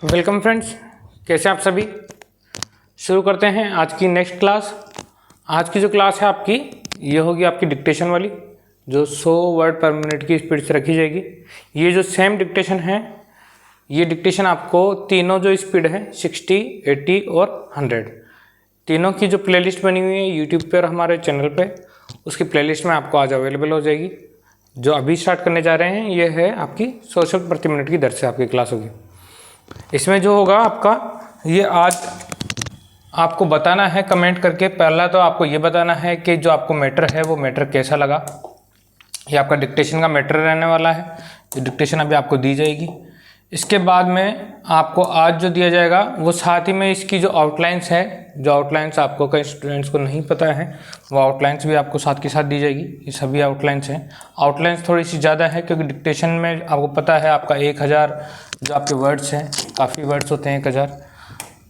Welcome friends, कैसे आप सभी। शुरू करते हैं आज की नेक्स्ट क्लास। आज की जो क्लास है आपकी ये होगी आपकी डिक्टेशन वाली, जो 100 वर्ड पर मिनट की स्पीड से रखी जाएगी। ये जो सेम डिक्टेशन है, ये डिक्टेशन आपको तीनों जो स्पीड है 60, 80 और 100 तीनों की जो प्लेलिस्ट बनी हुई है यूट्यूब पर हमारे चैनल पे, उसकी प्लेलिस्ट में आपको आज अवेलेबल हो जाएगी। जो अभी स्टार्ट करने जा रहे हैं ये है आपकी 100 शब्द प्रति मिनट की दर से आपकी क्लास होगी। इसमें जो होगा आपका, ये आज आपको बताना है कमेंट करके। पहला तो आपको ये बताना है कि जो आपको मैटर है वो मैटर कैसा लगा। ये आपका डिक्टेशन का मैटर रहने वाला है, जो डिक्टेशन अभी आपको दी जाएगी। इसके बाद में आपको आज जो दिया जाएगा वो साथ ही में इसकी जो आउटलाइंस है, जो आउटलाइंस आपको कई स्टूडेंट्स को नहीं पता है, वो आउटलाइंस भी आपको साथ के साथ दी जाएगी। ये सभी आउटलाइंस हैं। आउटलाइंस थोड़ी सी ज़्यादा है क्योंकि डिक्टेशन में आपको पता है आपका 1000 जो आपके वर्ड्स हैं, काफ़ी वर्ड्स होते हैं 1000।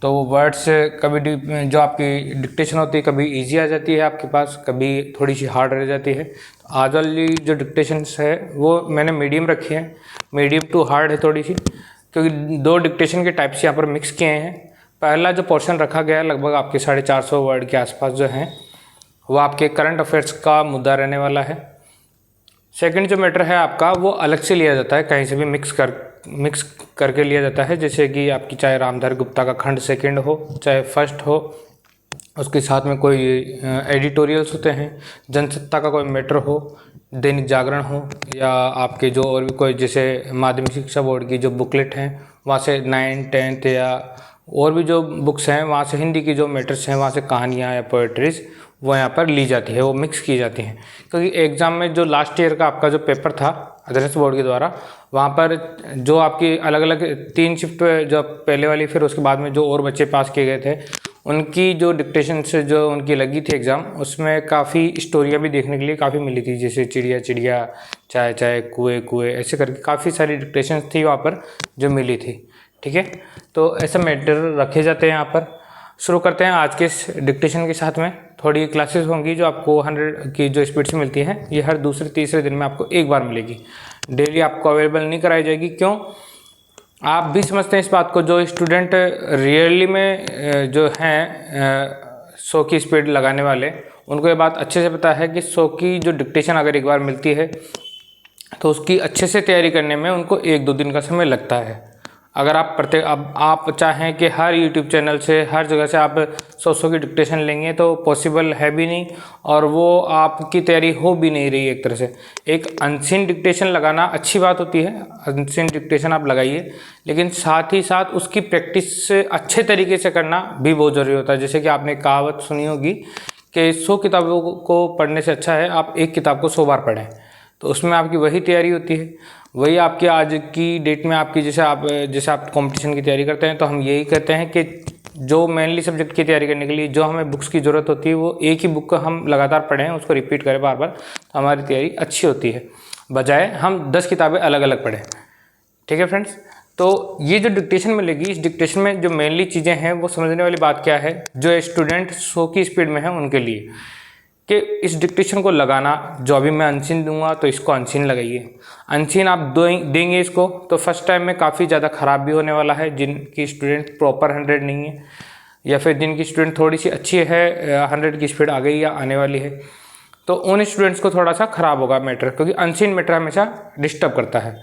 तो वो वर्ड्स कभी जो आपकी डिक्टेशन होती है कभी इजी आ जाती है आपके पास, कभी थोड़ी सी हार्ड रह जाती है। आज वाली जो डिक्टेशंस है वो मैंने मीडियम रखी है, मीडियम टू हार्ड है थोड़ी सी, क्योंकि दो डिक्टेशन के टाइप्स यहाँ पर मिक्स किए हैं। पहला जो पोर्शन रखा गया है लगभग आपके 450 वर्ड के आसपास जो हैं, वो आपके करंट अफेयर्स का मुद्दा रहने वाला है। सेकंड जो मैटर है आपका वो अलग से लिया जाता है, कहीं से भी मिक्स करके लिया जाता है। जैसे कि आपकी चाहे रामधारी गुप्ता का खंड सेकंड हो, चाहे फर्स्ट हो, उसके साथ में कोई एडिटोरियल्स होते हैं, जनसत्ता का कोई मैटर हो, दैनिक जागरण हो, या आपके जो और भी कोई जैसे माध्यमिक शिक्षा बोर्ड की जो बुकलेट हैं वहाँ से 9, 10th या और भी जो बुक्स हैं वहाँ से हिंदी की जो मैटर्स हैं, वहाँ से कहानियाँ या पोएट्रीज वो यहाँ पर ली जाती है, वो मिक्स की जाती हैं। क्योंकि एग्ज़ाम में जो लास्ट ईयर का आपका जो पेपर था अध्ययन बोर्ड के द्वारा, वहाँ पर जो आपकी अलग अलग 3 शिफ्ट जो पहले वाली, फिर उसके बाद में जो और बच्चे पास किए गए थे, उनकी जो डिक्टेशन से जो उनकी लगी थी एग्ज़ाम, उसमें काफ़ी स्टोरियाँ भी देखने के लिए काफ़ी मिली थी। जैसे चिड़िया चिड़िया, चाय चाय, कुएँ कुएँ, ऐसे करके काफ़ी सारी डिक्टेशन थी वहाँ पर जो मिली थी। ठीक है, तो ऐसे मैटर रखे जाते हैं यहाँ पर। शुरू करते हैं आज के इस डिक्टेशन के साथ में। थोड़ी क्लासेस होंगी जो आपको 100 की जो स्पीड से मिलती है, ये हर दूसरे तीसरे दिन में आपको एक बार मिलेगी। डेली आपको अवेलेबल नहीं कराई जाएगी। क्यों? आप भी समझते हैं इस बात को, जो स्टूडेंट रियली में जो हैं 100 की स्पीड लगाने वाले, उनको ये बात अच्छे से पता है कि 100 की जो डिक्टेशन अगर एक बार मिलती है तो उसकी अच्छे से तैयारी करने में उनको 1-2 दिन का समय लगता है। अगर आप चाहें कि हर यूट्यूब चैनल से, हर जगह से आप 100 की डिक्टेशन लेंगे तो पॉसिबल है भी नहीं, और वो आपकी तैयारी हो भी नहीं रही। एक तरह से एक अनसीन डिक्टेशन लगाना अच्छी बात होती है, अनसीन डिक्टेशन आप लगाइए, लेकिन साथ ही साथ उसकी प्रैक्टिस अच्छे तरीके से करना भी बहुत ज़रूरी होता है। जैसे कि आपने कहावत सुनी होगी कि 100 किताबों को पढ़ने से अच्छा है आप एक किताब को 100 बार पढ़ें। तो उसमें आपकी वही तैयारी होती है, वही आपकी आज की डेट में आपकी जैसे आप कंपटीशन की तैयारी करते हैं, तो हम यही कहते हैं कि जो मेनली सब्जेक्ट की तैयारी करने के लिए जो हमें बुक्स की ज़रूरत होती है, वो एक ही बुक को हम लगातार पढ़ें, उसको रिपीट करें बार बार, तो हमारी तैयारी अच्छी होती है, बजाय हम 10 किताबें अलग अलग पढ़ें। ठीक है फ्रेंड्स, तो ये जो डिक्टेशन मिलेगी, इस डिक्टेशन में जो मेनली चीज़ें हैं वो समझने वाली बात क्या है, जो स्टूडेंट 100 की स्पीड में है उनके लिए, कि इस डिक्टेशन को लगाना, जो अभी मैं अनसीन दूंगा तो इसको अनसीन लगाइए। अनसीन आप देंगे इसको तो फर्स्ट टाइम में काफ़ी ज़्यादा ख़राब भी होने वाला है। जिनकी स्टूडेंट प्रॉपर 100 नहीं है, या फिर जिनकी स्टूडेंट थोड़ी सी अच्छी है, 100 की स्पीड आ गई या आने वाली है, तो उन स्टूडेंट्स को थोड़ा सा ख़राब होगा मैटर, क्योंकि अनसीन मैटर हमेशा डिस्टर्ब करता है।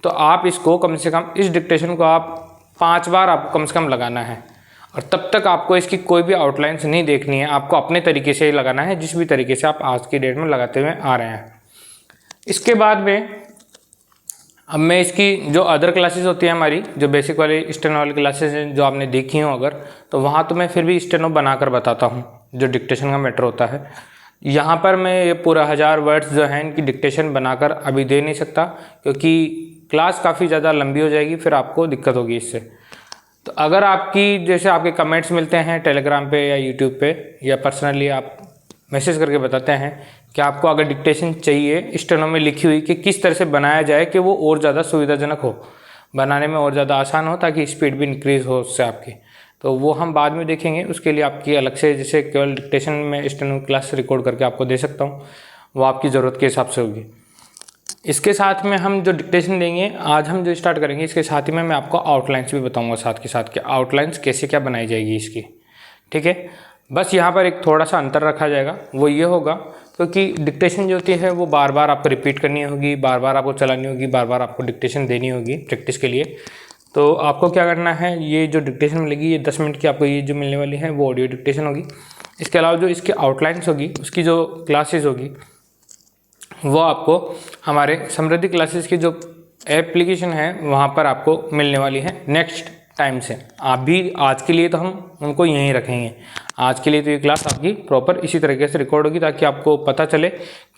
तो आप इसको कम से कम, इस डिक्टेशन को आप 5 बार आपको कम से कम लगाना है, और तब तक आपको इसकी कोई भी आउटलाइंस नहीं देखनी है, आपको अपने तरीके से ही लगाना है, जिस भी तरीके से आप आज की डेट में लगाते हुए आ रहे हैं। इसके बाद में अब मैं इसकी जो अदर क्लासेस होती है हमारी, जो बेसिक वाली स्टेनो वाली क्लासेस हैं जो आपने देखी हो अगर, तो वहाँ तो मैं फिर भी स्टेनो बनाकर बताता हूँ जो डिक्टेशन का मैटर होता है। यहाँ पर मैं ये पूरा 1000 वर्ड्स जो हैं इनकी डिक्टेशन बनाकर अभी दे नहीं सकता, क्योंकि क्लास काफ़ी ज़्यादा लंबी हो जाएगी, फिर आपको दिक्कत होगी इससे। तो अगर आपकी जैसे आपके कमेंट्स मिलते हैं टेलीग्राम पे या यूट्यूब पे, या पर्सनली आप मैसेज करके बताते हैं कि आपको अगर डिक्टेशन चाहिए स्टेनो में लिखी हुई कि किस तरह से बनाया जाए कि वो और ज़्यादा सुविधाजनक हो, बनाने में और ज़्यादा आसान हो, ताकि स्पीड भी इंक्रीज़ हो उससे आपकी, तो वो हम बाद में देखेंगे। उसके लिए आपकी अलग से, जैसे केवल डिक्टेशन में स्टेनो क्लास रिकॉर्ड करके आपको दे सकता हूँ, वो आपकी ज़रूरत के हिसाब से होगी। इसके साथ में हम जो डिक्टेशन देंगे आज हम जो स्टार्ट करेंगे, इसके साथ ही में मैं आपको आउटलाइंस भी बताऊंगा साथ के साथ कि आउटलाइंस कैसे क्या बनाई जाएगी इसकी। ठीक है, बस यहाँ पर एक थोड़ा सा अंतर रखा जाएगा, वो ये होगा क्योंकि डिक्टेशन जो होती है वो बार बार आपको रिपीट करनी होगी, बार बार आपको चलानी होगी, बार बार आपको डिक्टेशन देनी होगी प्रैक्टिस के लिए। तो आपको क्या करना है, ये जो डिक्टेशन मिलेगी ये 10 मिनट की आपको ये जो मिलने वाली है वो ऑडियो डिक्टेशन होगी। इसके अलावा जो इसकी आउटलाइंस होगी उसकी जो क्लासेस होगी वो आपको हमारे समृद्धि क्लासेस की जो एप्लीकेशन है वहाँ पर आपको मिलने वाली है नेक्स्ट टाइम से। आप भी आज के लिए तो हम उनको यहीं रखेंगे, आज के लिए तो ये क्लास आपकी प्रॉपर इसी तरीके से रिकॉर्ड होगी ताकि आपको पता चले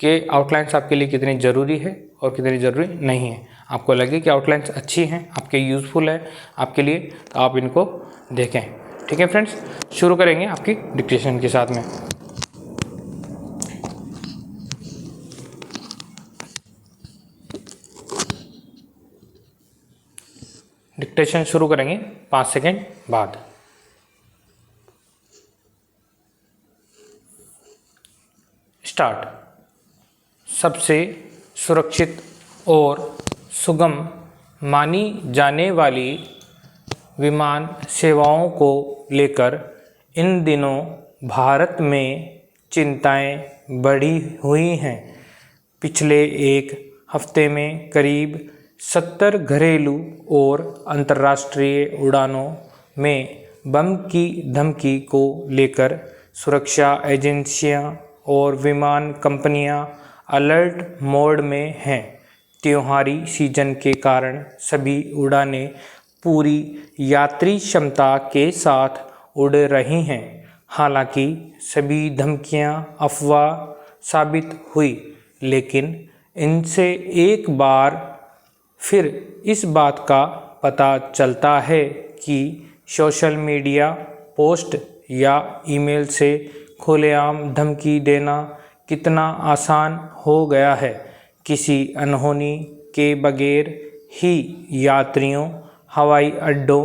कि आउटलाइंस आपके लिए कितनी ज़रूरी है और कितनी ज़रूरी नहीं है। आपको लगे कि आउटलाइंस अच्छी हैं, आपके यूज़फुल है आपके लिए, तो आप इनको देखें। ठीक है फ्रेंड्स, शुरू करेंगे आपकी डिक्टेशन के साथ में। डिक्टेशन शुरू करेंगे 5 सेकेंड बाद। स्टार्ट। सबसे सुरक्षित और सुगम मानी जाने वाली विमान सेवाओं को लेकर इन दिनों भारत में चिंताएं बढ़ी हुई हैं। पिछले एक हफ्ते में करीब 70 घरेलू और अंतर्राष्ट्रीय उड़ानों में बम की धमकी को लेकर सुरक्षा एजेंसियां और विमान कंपनियां अलर्ट मोड में हैं। त्योहारी सीजन के कारण सभी उड़ानें पूरी यात्री क्षमता के साथ उड़ रही हैं। हालांकि सभी धमकियां अफवाह साबित हुई, लेकिन इनसे एक बार फिर इस बात का पता चलता है कि सोशल मीडिया पोस्ट या ईमेल से खुलेआम धमकी देना कितना आसान हो गया है। किसी अनहोनी के बगैर ही यात्रियों, हवाई अड्डों,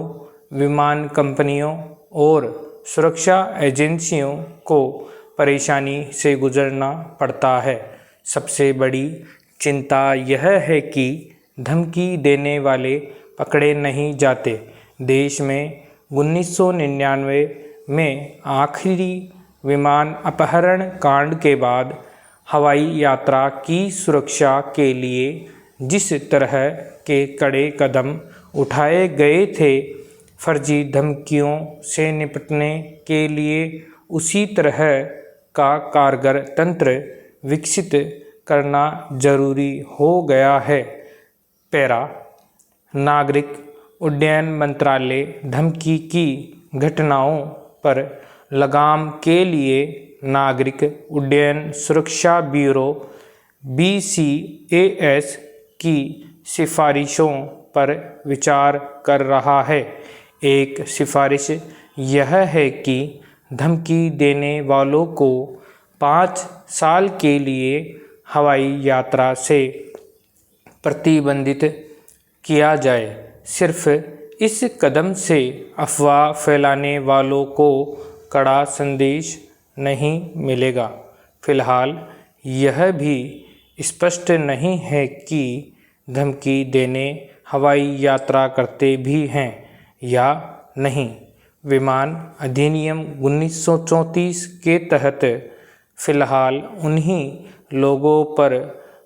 विमान कंपनियों और सुरक्षा एजेंसियों को परेशानी से गुजरना पड़ता है। सबसे बड़ी चिंता यह है कि धमकी देने वाले पकड़े नहीं जाते। देश में 1999 में आखिरी विमान अपहरण कांड के बाद हवाई यात्रा की सुरक्षा के लिए जिस तरह के कड़े कदम उठाए गए थे, फर्जी धमकियों से निपटने के लिए उसी तरह का कारगर तंत्र विकसित करना जरूरी हो गया है। पैरा। नागरिक उड्डयन मंत्रालय धमकी की घटनाओं पर लगाम के लिए नागरिक उड्डयन सुरक्षा ब्यूरो BCAS की सिफारिशों पर विचार कर रहा है। एक सिफारिश यह है कि धमकी देने वालों को 5 साल के लिए हवाई यात्रा से प्रतिबंधित किया जाए। सिर्फ इस कदम से अफवाह फैलाने वालों को कड़ा संदेश नहीं मिलेगा। फिलहाल यह भी स्पष्ट नहीं है कि धमकी देने हवाई यात्रा करते भी हैं या नहीं। विमान अधिनियम 1934 के तहत फिलहाल उन्हीं लोगों पर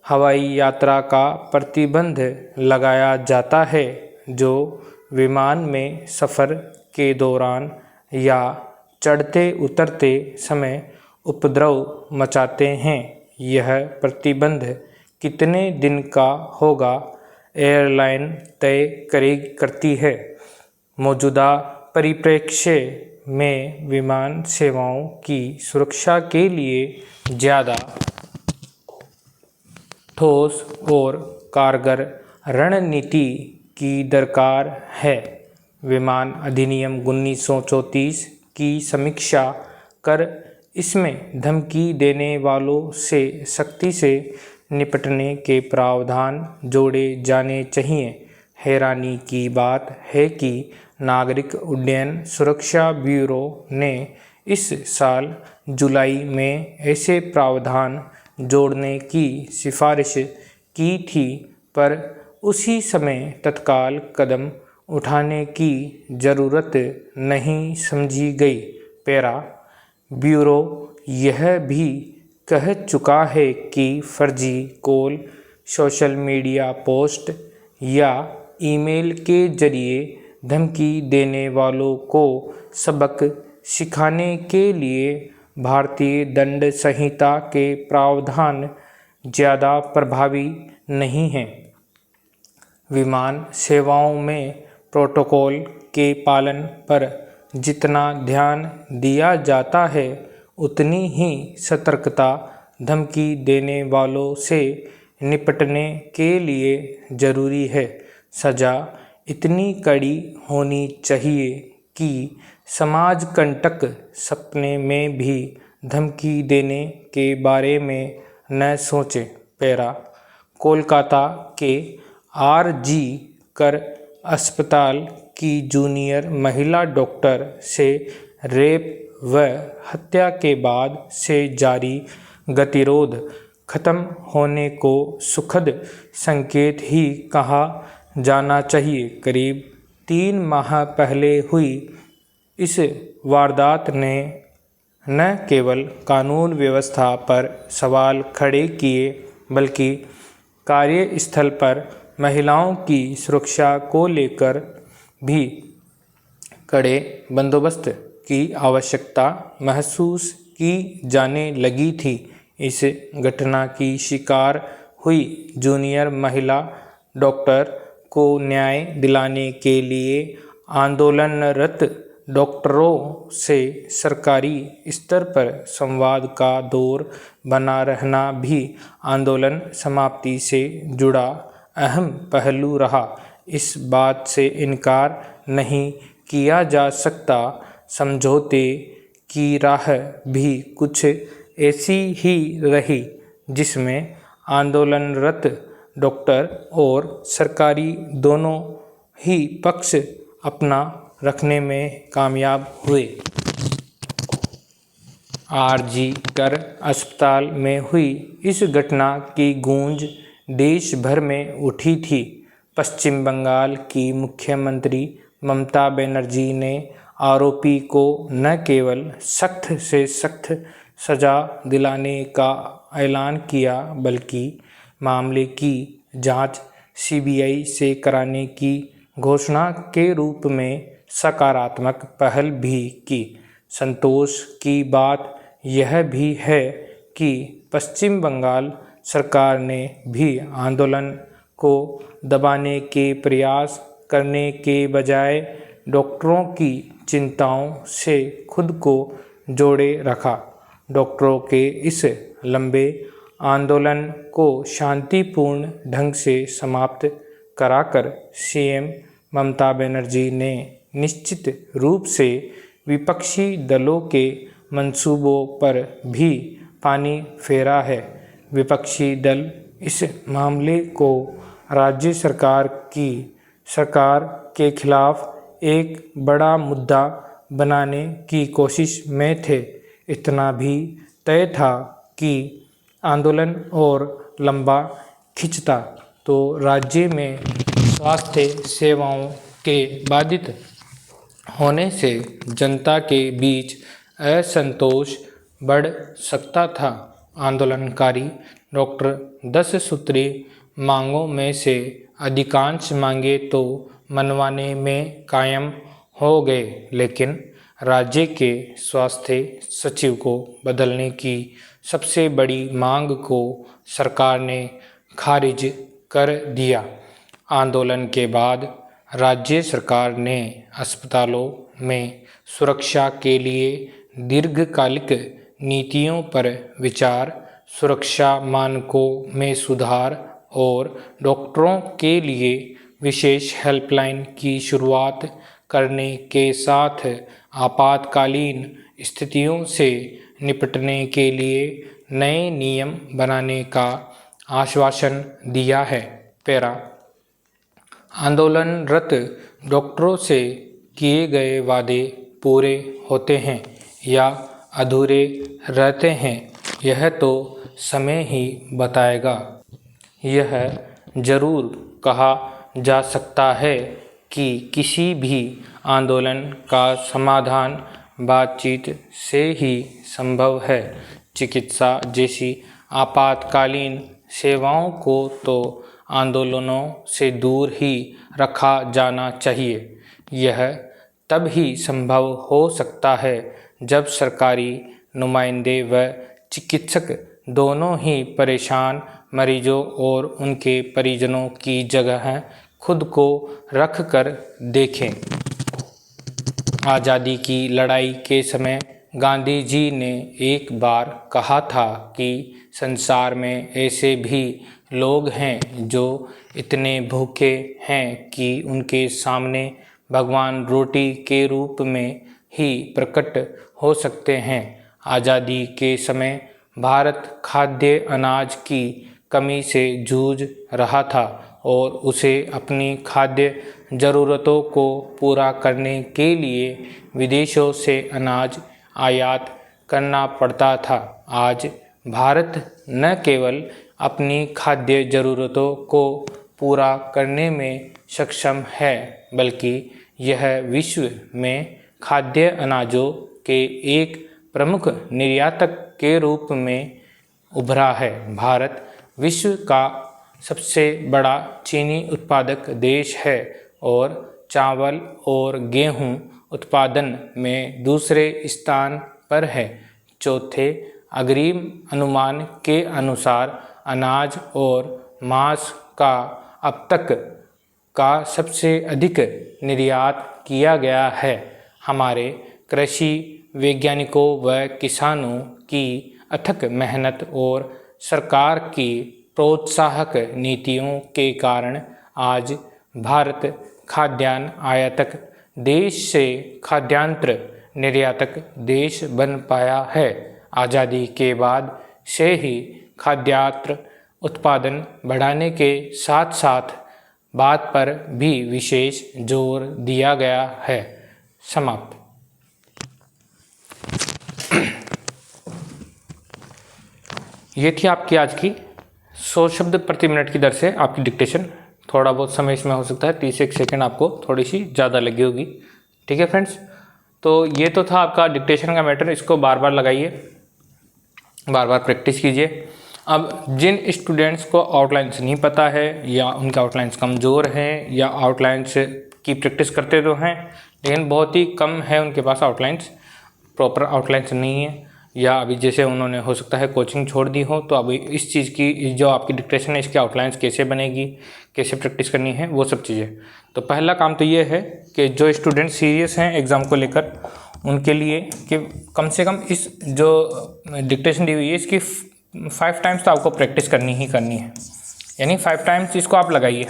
हवाई यात्रा का प्रतिबंध लगाया जाता है जो विमान में सफ़र के दौरान या चढ़ते उतरते समय उपद्रव मचाते हैं। यह प्रतिबंध कितने दिन का होगा, एयरलाइन तय करती है। मौजूदा परिप्रेक्ष्य में विमान सेवाओं की सुरक्षा के लिए ज़्यादा ठोस और कारगर रणनीति की दरकार है। विमान अधिनियम 1934 की समीक्षा कर इसमें धमकी देने वालों से सख्ती से निपटने के प्रावधान जोड़े जाने चाहिए। हैरानी की बात है कि नागरिक उड्डयन सुरक्षा ब्यूरो ने इस साल जुलाई में ऐसे प्रावधान जोड़ने की सिफारिश की थी, पर उसी समय तत्काल कदम उठाने की ज़रूरत नहीं समझी गई। पैरा। ब्यूरो यह भी कह चुका है कि फर्जी कॉल, सोशल मीडिया पोस्ट या ईमेल के जरिए धमकी देने वालों को सबक सिखाने के लिए भारतीय दंड संहिता के प्रावधान ज़्यादा प्रभावी नहीं हैं। विमान सेवाओं में प्रोटोकॉल के पालन पर जितना ध्यान दिया जाता है, उतनी ही सतर्कता धमकी देने वालों से निपटने के लिए ज़रूरी है। सज़ा इतनी कड़ी होनी चाहिए कि समाज कंटक सपने में भी धमकी देने के बारे में न सोचें। पैरा। कोलकाता के आर.जी. कर अस्पताल की जूनियर महिला डॉक्टर से रेप व हत्या के बाद से जारी गतिरोध खत्म होने को सुखद संकेत ही कहा जाना चाहिए। करीब 3 माह पहले हुई इस वारदात ने न केवल कानून व्यवस्था पर सवाल खड़े किए, बल्कि कार्यस्थल पर महिलाओं की सुरक्षा को लेकर भी कड़े बंदोबस्त की आवश्यकता महसूस की जाने लगी थी। इस घटना की शिकार हुई जूनियर महिला डॉक्टर को न्याय दिलाने के लिए आंदोलनरत डॉक्टरों से सरकारी स्तर पर संवाद का दौर बना रहना भी आंदोलन समाप्ति से जुड़ा अहम पहलू रहा। इस बात से इनकार नहीं किया जा सकता, समझौते की राह भी कुछ ऐसी ही रही, जिसमें आंदोलनरत डॉक्टर और सरकारी दोनों ही पक्ष अपना रखने में कामयाब हुए। आर.जी. कर अस्पताल में हुई इस घटना की गूंज देश भर में उठी थी। पश्चिम बंगाल की मुख्यमंत्री ममता बनर्जी ने आरोपी को न केवल सख्त से सख्त सज़ा दिलाने का ऐलान किया, बल्कि मामले की जांच सीबीआई से कराने की घोषणा के रूप में सकारात्मक पहल भी की। संतोष की बात यह भी है कि पश्चिम बंगाल सरकार ने भी आंदोलन को दबाने के प्रयास करने के बजाय डॉक्टरों की चिंताओं से खुद को जोड़े रखा। डॉक्टरों के इस लंबे आंदोलन को शांतिपूर्ण ढंग से समाप्त कराकर सीएम ममता बनर्जी ने निश्चित रूप से विपक्षी दलों के मंसूबों पर भी पानी फेरा है। विपक्षी दल इस मामले को राज्य सरकार के खिलाफ एक बड़ा मुद्दा बनाने की कोशिश में थे। इतना भी तय था कि आंदोलन और लंबा खिंचता तो राज्य में स्वास्थ्य सेवाओं के बाधित होने से जनता के बीच असंतोष बढ़ सकता था। आंदोलनकारी डॉक्टर 10 सूत्री मांगों में से अधिकांश मांगे तो मनवाने में कायम हो गए, लेकिन राज्य के स्वास्थ्य सचिव को बदलने की सबसे बड़ी मांग को सरकार ने खारिज कर दिया। आंदोलन के बाद राज्य सरकार ने अस्पतालों में सुरक्षा के लिए दीर्घकालिक नीतियों पर विचार, सुरक्षा मानकों में सुधार और डॉक्टरों के लिए विशेष हेल्पलाइन की शुरुआत करने के साथ आपातकालीन स्थितियों से निपटने के लिए नए नियम बनाने का आश्वासन दिया है। पैरा। आंदोलनरत डॉक्टरों से किए गए वादे पूरे होते हैं या अधूरे रहते हैं, यह तो समय ही बताएगा। यह जरूर कहा जा सकता है कि किसी भी आंदोलन का समाधान बातचीत से ही संभव है। चिकित्सा जैसी आपातकालीन सेवाओं को तो आंदोलनों से दूर ही रखा जाना चाहिए। यह तब ही संभव हो सकता है जब सरकारी नुमाइंदे व चिकित्सक दोनों ही परेशान मरीजों और उनके परिजनों की जगह खुद को रख कर देखें। आज़ादी की लड़ाई के समय गांधी जी ने एक बार कहा था कि संसार में ऐसे भी लोग हैं जो इतने भूखे हैं कि उनके सामने भगवान रोटी के रूप में ही प्रकट हो सकते हैं। आज़ादी के समय भारत खाद्य अनाज की कमी से जूझ रहा था और उसे अपनी खाद्य ज़रूरतों को पूरा करने के लिए विदेशों से अनाज आयात करना पड़ता था। आज भारत न केवल अपनी खाद्य ज़रूरतों को पूरा करने में सक्षम है बल्कि यह विश्व में खाद्य अनाजों के एक प्रमुख निर्यातक के रूप में उभरा है। भारत विश्व का सबसे बड़ा चीनी उत्पादक देश है और चावल और गेहूं उत्पादन में दूसरे स्थान पर है। चौथे अग्रिम अनुमान के अनुसार अनाज और मांस का अब तक का सबसे अधिक निर्यात किया गया है। हमारे कृषि वैज्ञानिकों व किसानों की अथक मेहनत और सरकार की प्रोत्साहक नीतियों के कारण आज भारत खाद्यान्न आयातक देश से खाद्यान्न निर्यातक देश बन पाया है। आज़ादी के बाद से ही खाद्यान्न उत्पादन बढ़ाने के साथ साथ बात पर भी विशेष जोर दिया गया है। समाप्त। ये थी आपकी आज की 100 शब्द प्रति मिनट की दर से आपकी डिक्टेशन। थोड़ा बहुत समय इसमें हो सकता है 30 सेकंड आपको थोड़ी सी ज़्यादा लगी होगी। ठीक है फ्रेंड्स, तो ये तो था आपका डिक्टेशन का मैटर। इसको बार बार लगाइए, बार बार प्रैक्टिस कीजिए। अब जिन स्टूडेंट्स को आउटलाइंस नहीं पता है या उनके आउटलाइंस कमज़ोर हैं या आउटलाइंस की प्रैक्टिस करते तो हैं लेकिन बहुत ही कम है उनके पास आउटलाइंस, प्रॉपर आउटलाइंस नहीं है, या अभी जैसे उन्होंने हो सकता है कोचिंग छोड़ दी हो, तो अभी इस चीज़ की जो आपकी डिक्टेशन है इसकी आउटलाइंस कैसे बनेगी, कैसे प्रैक्टिस करनी है, वो सब चीज़ें। तो पहला काम तो ये है कि जो स्टूडेंट सीरियस हैं एग्ज़ाम को लेकर उनके लिए कि कम से कम इस जो डिक्टेशन दी हुई है इसकी 5 टाइम्स तो आपको प्रैक्टिस करनी ही करनी है। यानी 5 टाइम्स इसको आप लगाइए।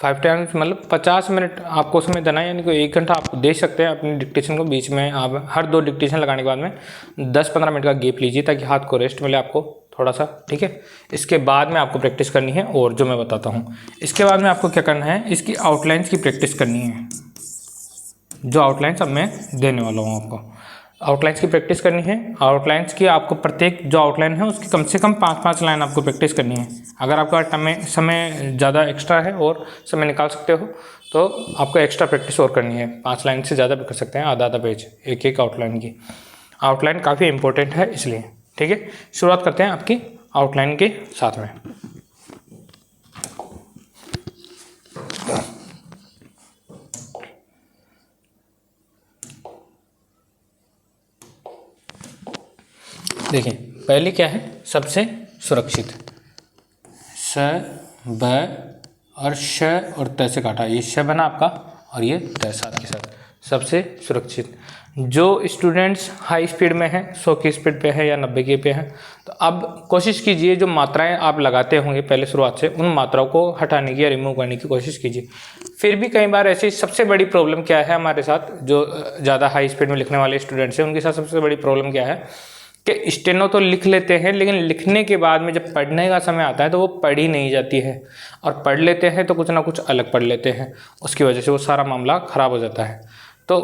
5 टाइम्स मतलब 50 मिनट आपको समय देना है, यानी कि 1 घंटा आप दे सकते हैं अपनी डिक्टेशन को। बीच में आप हर 2 डिक्टेशन लगाने के बाद में 10-15 मिनट का गैप लीजिए ताकि हाथ को रेस्ट मिले आपको थोड़ा सा। ठीक है, इसके बाद में आपको प्रैक्टिस करनी है और जो मैं बताता हूँ इसके बाद में आपको क्या करना है, इसकी आउटलाइंस की प्रैक्टिस करनी है। जो आउटलाइंस अब मैं देने वाला हूँ आपको, आउटलाइंस की प्रैक्टिस करनी है। आउटलाइंस की आपको प्रत्येक जो आउटलाइन है उसकी कम से कम 5-5 लाइन आपको प्रैक्टिस करनी है। अगर आपका समय ज़्यादा एक्स्ट्रा है और समय निकाल सकते हो तो आपको एक्स्ट्रा प्रैक्टिस और करनी है। 5 लाइन से ज़्यादा भी कर सकते हैं, आधा पेज एक आउटलाइन की। आउटलाइन काफ़ी इंपॉर्टेंट है इसलिए। ठीक है, शुरुआत करते हैं आपकी आउटलाइन के साथ में। देखिए पहले क्या है, सबसे सुरक्षित, स ब और श और त से काटा, ये श बना आपका और ये त साथ के साथ। सबसे सुरक्षित। जो स्टूडेंट्स हाई स्पीड में हैं, 100 की स्पीड पे है या 90 की पे है, तो अब कोशिश कीजिए जो मात्राएं आप लगाते होंगे पहले शुरुआत से उन मात्राओं को हटाने की या रिमूव करने की कोशिश कीजिए। फिर भी कई बार ऐसी सबसे बड़ी प्रॉब्लम क्या है हमारे साथ, जो ज़्यादा हाई स्पीड में लिखने वाले स्टूडेंट्स हैं उनके साथ सबसे बड़ी प्रॉब्लम क्या है कि स्टेनो तो लिख लेते हैं लेकिन लिखने के बाद में जब पढ़ने का समय आता है तो वो पढ़ी नहीं जाती है, और पढ़ लेते हैं तो कुछ ना कुछ अलग पढ़ लेते हैं, उसकी वजह से वो सारा मामला ख़राब हो जाता है। तो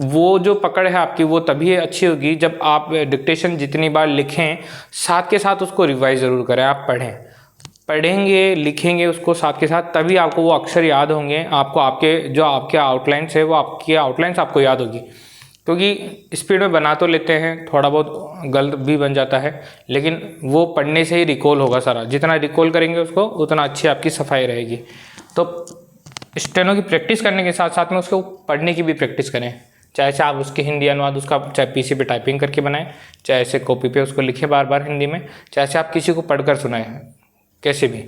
वो जो पकड़ है आपकी वो तभी अच्छी होगी जब आप डिक्टेशन जितनी बार लिखें साथ के साथ उसको रिवाइज ज़रूर करें। आप पढ़ेंगे लिखेंगे उसको साथ के साथ, तभी आपको वो अक्षर याद होंगे। आपको आपके आउटलाइंस है वो आपकी आउटलाइंस आपको याद होगी। क्योंकि स्पीड में बना तो लेते हैं, थोड़ा बहुत गलत भी बन जाता है, लेकिन वो पढ़ने से ही रिकॉल होगा सारा। जितना रिकॉल करेंगे उसको उतना अच्छी आपकी सफाई रहेगी। तो स्टेनो की प्रैक्टिस करने के साथ साथ में उसको पढ़ने की भी प्रैक्टिस करें। चाहे से आप उसकी हिंदी अनुवाद उसका चाहे पीसी पे टाइपिंग करके बनाएं, चाहे ऐसे कॉपी पे उसको लिखें बार बार हिंदी में, चाहे से आप किसी को पढ़कर सुनाएं, कैसे भी।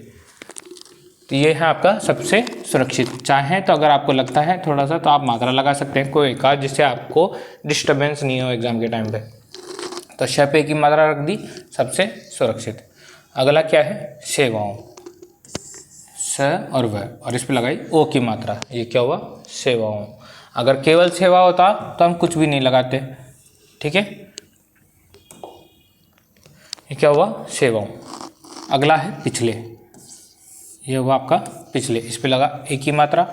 तो ये है आपका सबसे सुरक्षित। चाहें तो अगर आपको लगता है थोड़ा सा तो आप मात्रा लगा सकते हैं कोई एक आध, जिससे आपको डिस्टर्बेंस नहीं हो एग्जाम के टाइम पे। तो श पे की मात्रा रख दी, सबसे सुरक्षित। अगला क्या है, सेवाओं, स और व, और इस पर लगाई ओ की मात्रा, ये क्या हुआ, सेवाओं। अगर केवल सेवा होता तो हम कुछ भी नहीं लगाते, ठीक है। ये क्या हुआ, सेवाओं। अगला है पिछले, ये हुआ आपका पिछले, इस पे लगा ए की मात्रा।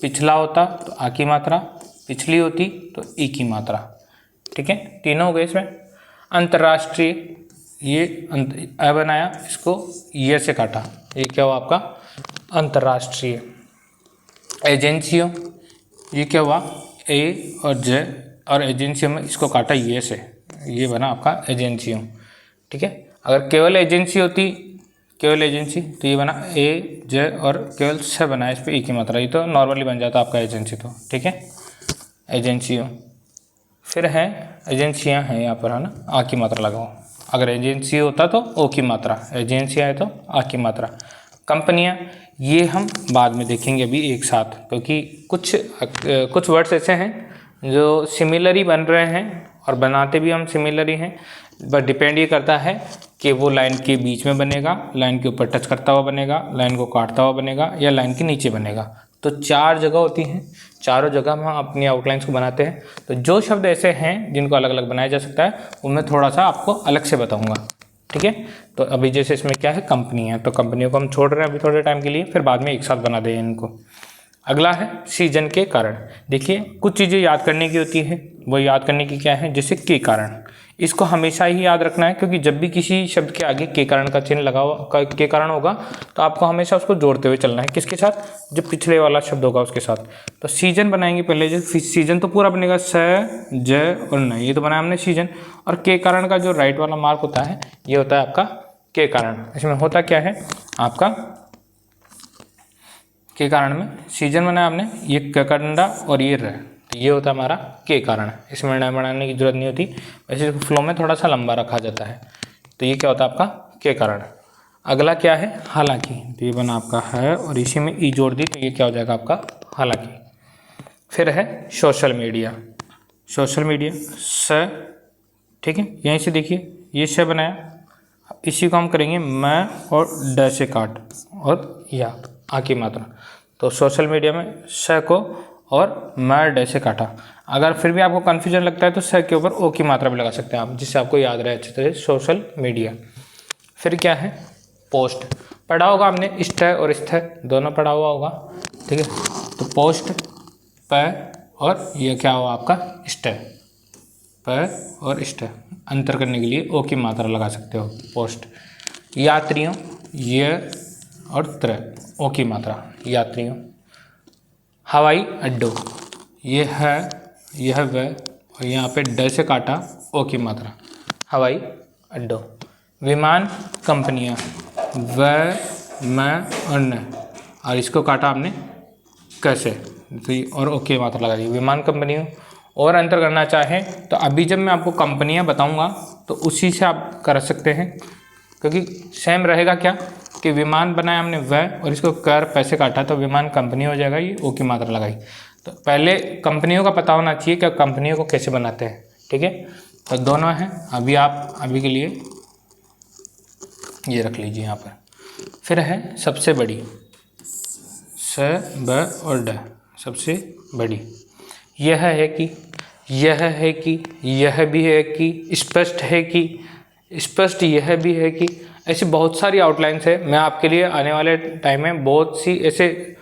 पिछला होता तो आ की मात्रा, पिछली होती तो ई की मात्रा, ठीक है। तीनों हो गए इसमें। अंतर्राष्ट्रीय, ये अ बनाया, इसको ये से काटा, ये क्या हुआ आपका अंतर्राष्ट्रीय। एजेंसियों, ये क्या हुआ ए और जे, और एजेंसियों में इसको काटा ये से, ये बना आपका एजेंसियों, ठीक है। अगर केवल एजेंसी होती, केवल एजेंसी, तो ये बना ए जे और केवल से बना, इस पर ई की मात्रा, ये तो नॉर्मली बन जाता आपका एजेंसी, तो ठीक है एजेंसियों। फिर है एजेंसियां हैं यहाँ पर, है ना, आ की मात्रा लगाओ। अगर एजेंसी होता तो ओ की मात्रा, एजेंसियाँ है तो आ की मात्रा। कंपनियां, ये हम बाद में देखेंगे अभी एक साथ, क्योंकि कुछ वर्ड्स ऐसे हैं जो सिमिलर बन रहे हैं और बनाते भी हम सिमिलर ही हैं, बट डिपेंड ये करता है कि वो लाइन के बीच में बनेगा, लाइन के ऊपर टच करता हुआ बनेगा, लाइन को काटता हुआ बनेगा, या लाइन के नीचे बनेगा। तो 4 जगह होती हैं, चारों जगह हम अपनी आउटलाइंस को बनाते हैं। तो जो शब्द ऐसे हैं जिनको अलग अलग बनाया जा सकता है, उनमें थोड़ा सा आपको अलग से बताऊंगा, ठीक है। तो अभी जैसे इसमें क्या है, कंपनी है, तो कंपनियों को हम छोड़ रहे हैं अभी थोड़े टाइम के लिए, फिर बाद में एक साथ बना दें इनको। अगला है सीजन के कारण। देखिए कुछ चीज़ें याद करने की होती है, वो याद करने की क्या है, जैसे के कारण, इसको हमेशा ही याद रखना है, क्योंकि जब भी किसी शब्द के आगे के कारण का चिन्ह लगा हुआ, के कारण होगा, तो आपको हमेशा उसको जोड़ते हुए चलना है। किसके साथ, जो पिछले वाला शब्द होगा उसके साथ। तो सीजन बनाएंगे पहले, जो सीजन तो पूरा बनेगा स ज और न, ये तो बनाया हमने सीजन। और के कारण का जो राइट वाला मार्क होता है, ये होता है आपका के कारण। इसमें होता क्या है आपका, के कारण में सीजन बनाया हमने, ये कंडा और ये रह, तो ये होता है हमारा के कारण। इसमें न बनाने की जरूरत नहीं होती, वैसे फ्लो में थोड़ा सा लंबा रखा जाता है। तो ये क्या होता है आपका के कारण। अगला क्या है, हालांकि, तो ये बना आपका है और इसी में ई जोड़ दी, तो ये क्या हो जाएगा आपका हालांकि। फिर है सोशल मीडिया, सोशल मीडिया स, ठीक है। यहीं से देखिए ये स बनाया, इसी को हम करेंगे मैं और ड से काट और या आ की मात्रा। तो सोशल मीडिया में स को और मैं ड से काटा। अगर फिर भी आपको कन्फ्यूजन लगता है तो स के ऊपर ओ की मात्रा भी लगा सकते हैं आप, जिससे आपको याद रहे अच्छे तरह सोशल मीडिया। फिर क्या है, पोस्ट, पढ़ा होगा आपने, स्थ और स्थ दोनों पढ़ा हुआ होगा, ठीक है। तो पोस्ट प और ये क्या हुआ आपका स्थ, प और स्थ, अंतर करने के लिए ओ की मात्रा लगा सकते हो, पोस्ट। यात्रियों, ये और त्र, ओ की मात्रा, यात्रियों। हवाई अड्डों, ये है, यह व, और यहाँ पे ड से काटा, ओ की मात्रा, हवाई अड्डों। विमान कंपनियाँ, व म और न, और इसको काटा हमने कैसे, तो और ओ की मात्रा लगा दी, विमान कंपनियों। और अंतर करना चाहें तो अभी जब मैं आपको कंपनियां बताऊंगा तो उसी से आप कर सकते हैं, क्योंकि सेम रहेगा क्या कि विमान बनाया हमने व और इसको कर पैसे काटा, तो विमान कंपनी हो जाएगा, ये ओ की मात्रा लगाई। तो पहले कंपनियों का पता होना चाहिए कि कंपनियों को कैसे बनाते हैं, ठीक है। तो दोनों हैं, अभी के लिए ये रख लीजिए यहाँ पर। फिर है सबसे बड़ी, स ब और ड, सबसे बड़ी। यह है कि, यह है कि, यह भी है कि, स्पष्ट है कि, स्पष्ट यह भी है कि, ऐसी बहुत सारी आउटलाइंस है। मैं आपके लिए आने वाले टाइम में बहुत सी ऐसे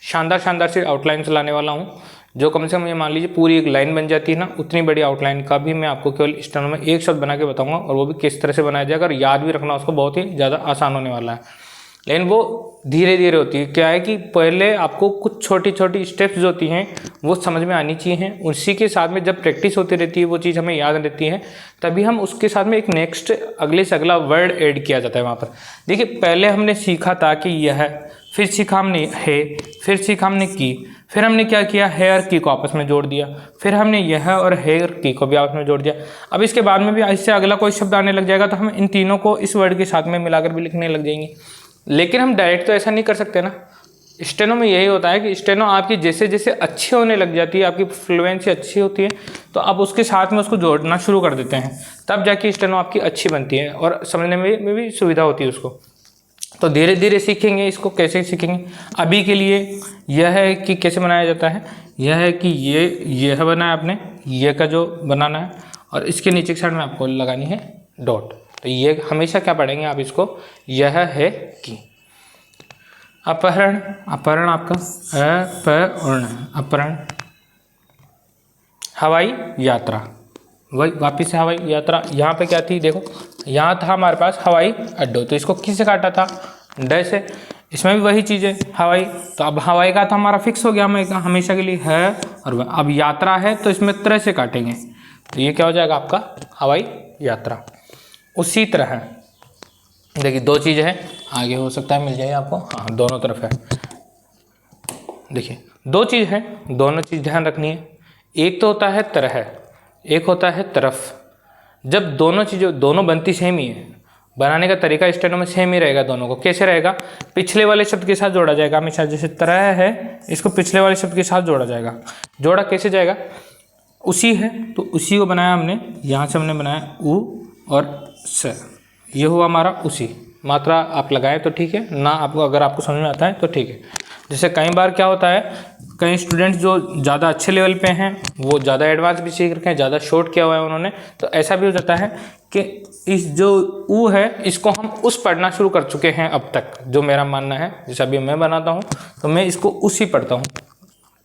शानदार सी आउटलाइंस लाने वाला हूँ, जो कम से कम ये मान लीजिए पूरी एक लाइन बन जाती है ना, उतनी बड़ी आउटलाइन का भी मैं आपको केवल स्टेनो में एक शब्द बना के बताऊंगा, और वो भी किस तरह से बनाया जाएगा, और याद भी रखना उसको बहुत ही ज़्यादा आसान होने वाला है। लेकिन वो धीरे धीरे होती है। क्या है कि पहले आपको कुछ छोटी छोटी स्टेप्स जो होती हैं वो समझ में आनी चाहिए, उसी के साथ में जब प्रैक्टिस होती रहती है वो चीज़ हमें याद रहती है, तभी हम उसके साथ में एक नेक्स्ट अगले से अगला वर्ड ऐड किया जाता है वहाँ पर। देखिए पहले हमने सीखा था कि यह, फिर सीखा हमने है, फिर सीखा हमने की, फिर हमने क्या किया, है और की को आपस में जोड़ दिया, फिर हमने यह और है और की को भी आपस में जोड़ दिया। अब इसके बाद में भी इससे अगला कोई शब्द आने लग जाएगा तो हम इन तीनों को इस वर्ड के साथ में मिलाकर भी लिखने लग जाएंगे। लेकिन हम डायरेक्ट तो ऐसा नहीं कर सकते ना। स्टेनो में यही होता है कि स्टेनो आपकी जैसे जैसे अच्छी होने लग जाती है, आपकी फ्लुएंसी अच्छी होती है, तो आप उसके साथ में उसको जोड़ना शुरू कर देते हैं, तब जाके स्टेनो आपकी अच्छी बनती है और समझने में भी सुविधा होती है उसको। तो धीरे धीरे सीखेंगे इसको। कैसे सीखेंगे? अभी के लिए यह है कि कैसे बनाया जाता है, यह है कि यह बनाया आपने, ये का जो बनाना है, और इसके नीचे की साइड में आपको लगानी है डॉट। तो ये हमेशा क्या पढ़ेंगे आप इसको, यह है कि। अपहरण, अपहरण आपका अपहरण, अपहरण। हवाई यात्रा, वही वापिस से हवाई यात्रा। यहाँ पे क्या थी देखो, यहाँ था हमारे पास हवाई अड्डो, तो इसको किससे काटा था, डे से। इसमें भी वही चीज़ है हवाई, तो अब हवाई का था हमारा फिक्स हो गया, हमें हमेशा के लिए है, और अब यात्रा है तो इसमें तरह से काटेंगे, तो ये क्या हो जाएगा आपका हवाई यात्रा। उसी तरह देखिए दो चीज़ है, आगे हो सकता है मिल जाए आपको, हाँ दोनों तरफ है। देखिए दो चीज़ है, दोनों चीज़ ध्यान रखनी है। एक तो होता है तरह, एक होता है तरफ। जब दोनों चीज़ें दोनों बनती सेम ही है, बनाने का तरीका स्टेनो में सेम ही रहेगा दोनों को। कैसे रहेगा, पिछले वाले शब्द के साथ जोड़ा जाएगा हमेशा। जैसे तरह है, इसको पिछले वाले शब्द के साथ जोड़ा जाएगा। जोड़ा कैसे जाएगा, उसी है तो उसी को बनाया हमने, यहाँ से हमने बनाया उ और स, ये हुआ हमारा उसी। मात्रा आप लगाएं तो ठीक है ना, आपको अगर आपको समझ में आता है तो ठीक है। जैसे कई बार क्या होता है, कई स्टूडेंट्स जो ज़्यादा अच्छे लेवल पे हैं वो ज़्यादा एडवांस भी सीख रखे हैं, ज़्यादा शॉर्ट किया हुआ है उन्होंने, तो ऐसा भी हो जाता है कि इस जो ऊ है इसको हम उस पढ़ना शुरू कर चुके हैं अब तक, जो मेरा मानना है। जैसे अभी मैं बनाता हूँ तो मैं इसको उसी पढ़ता हूँ,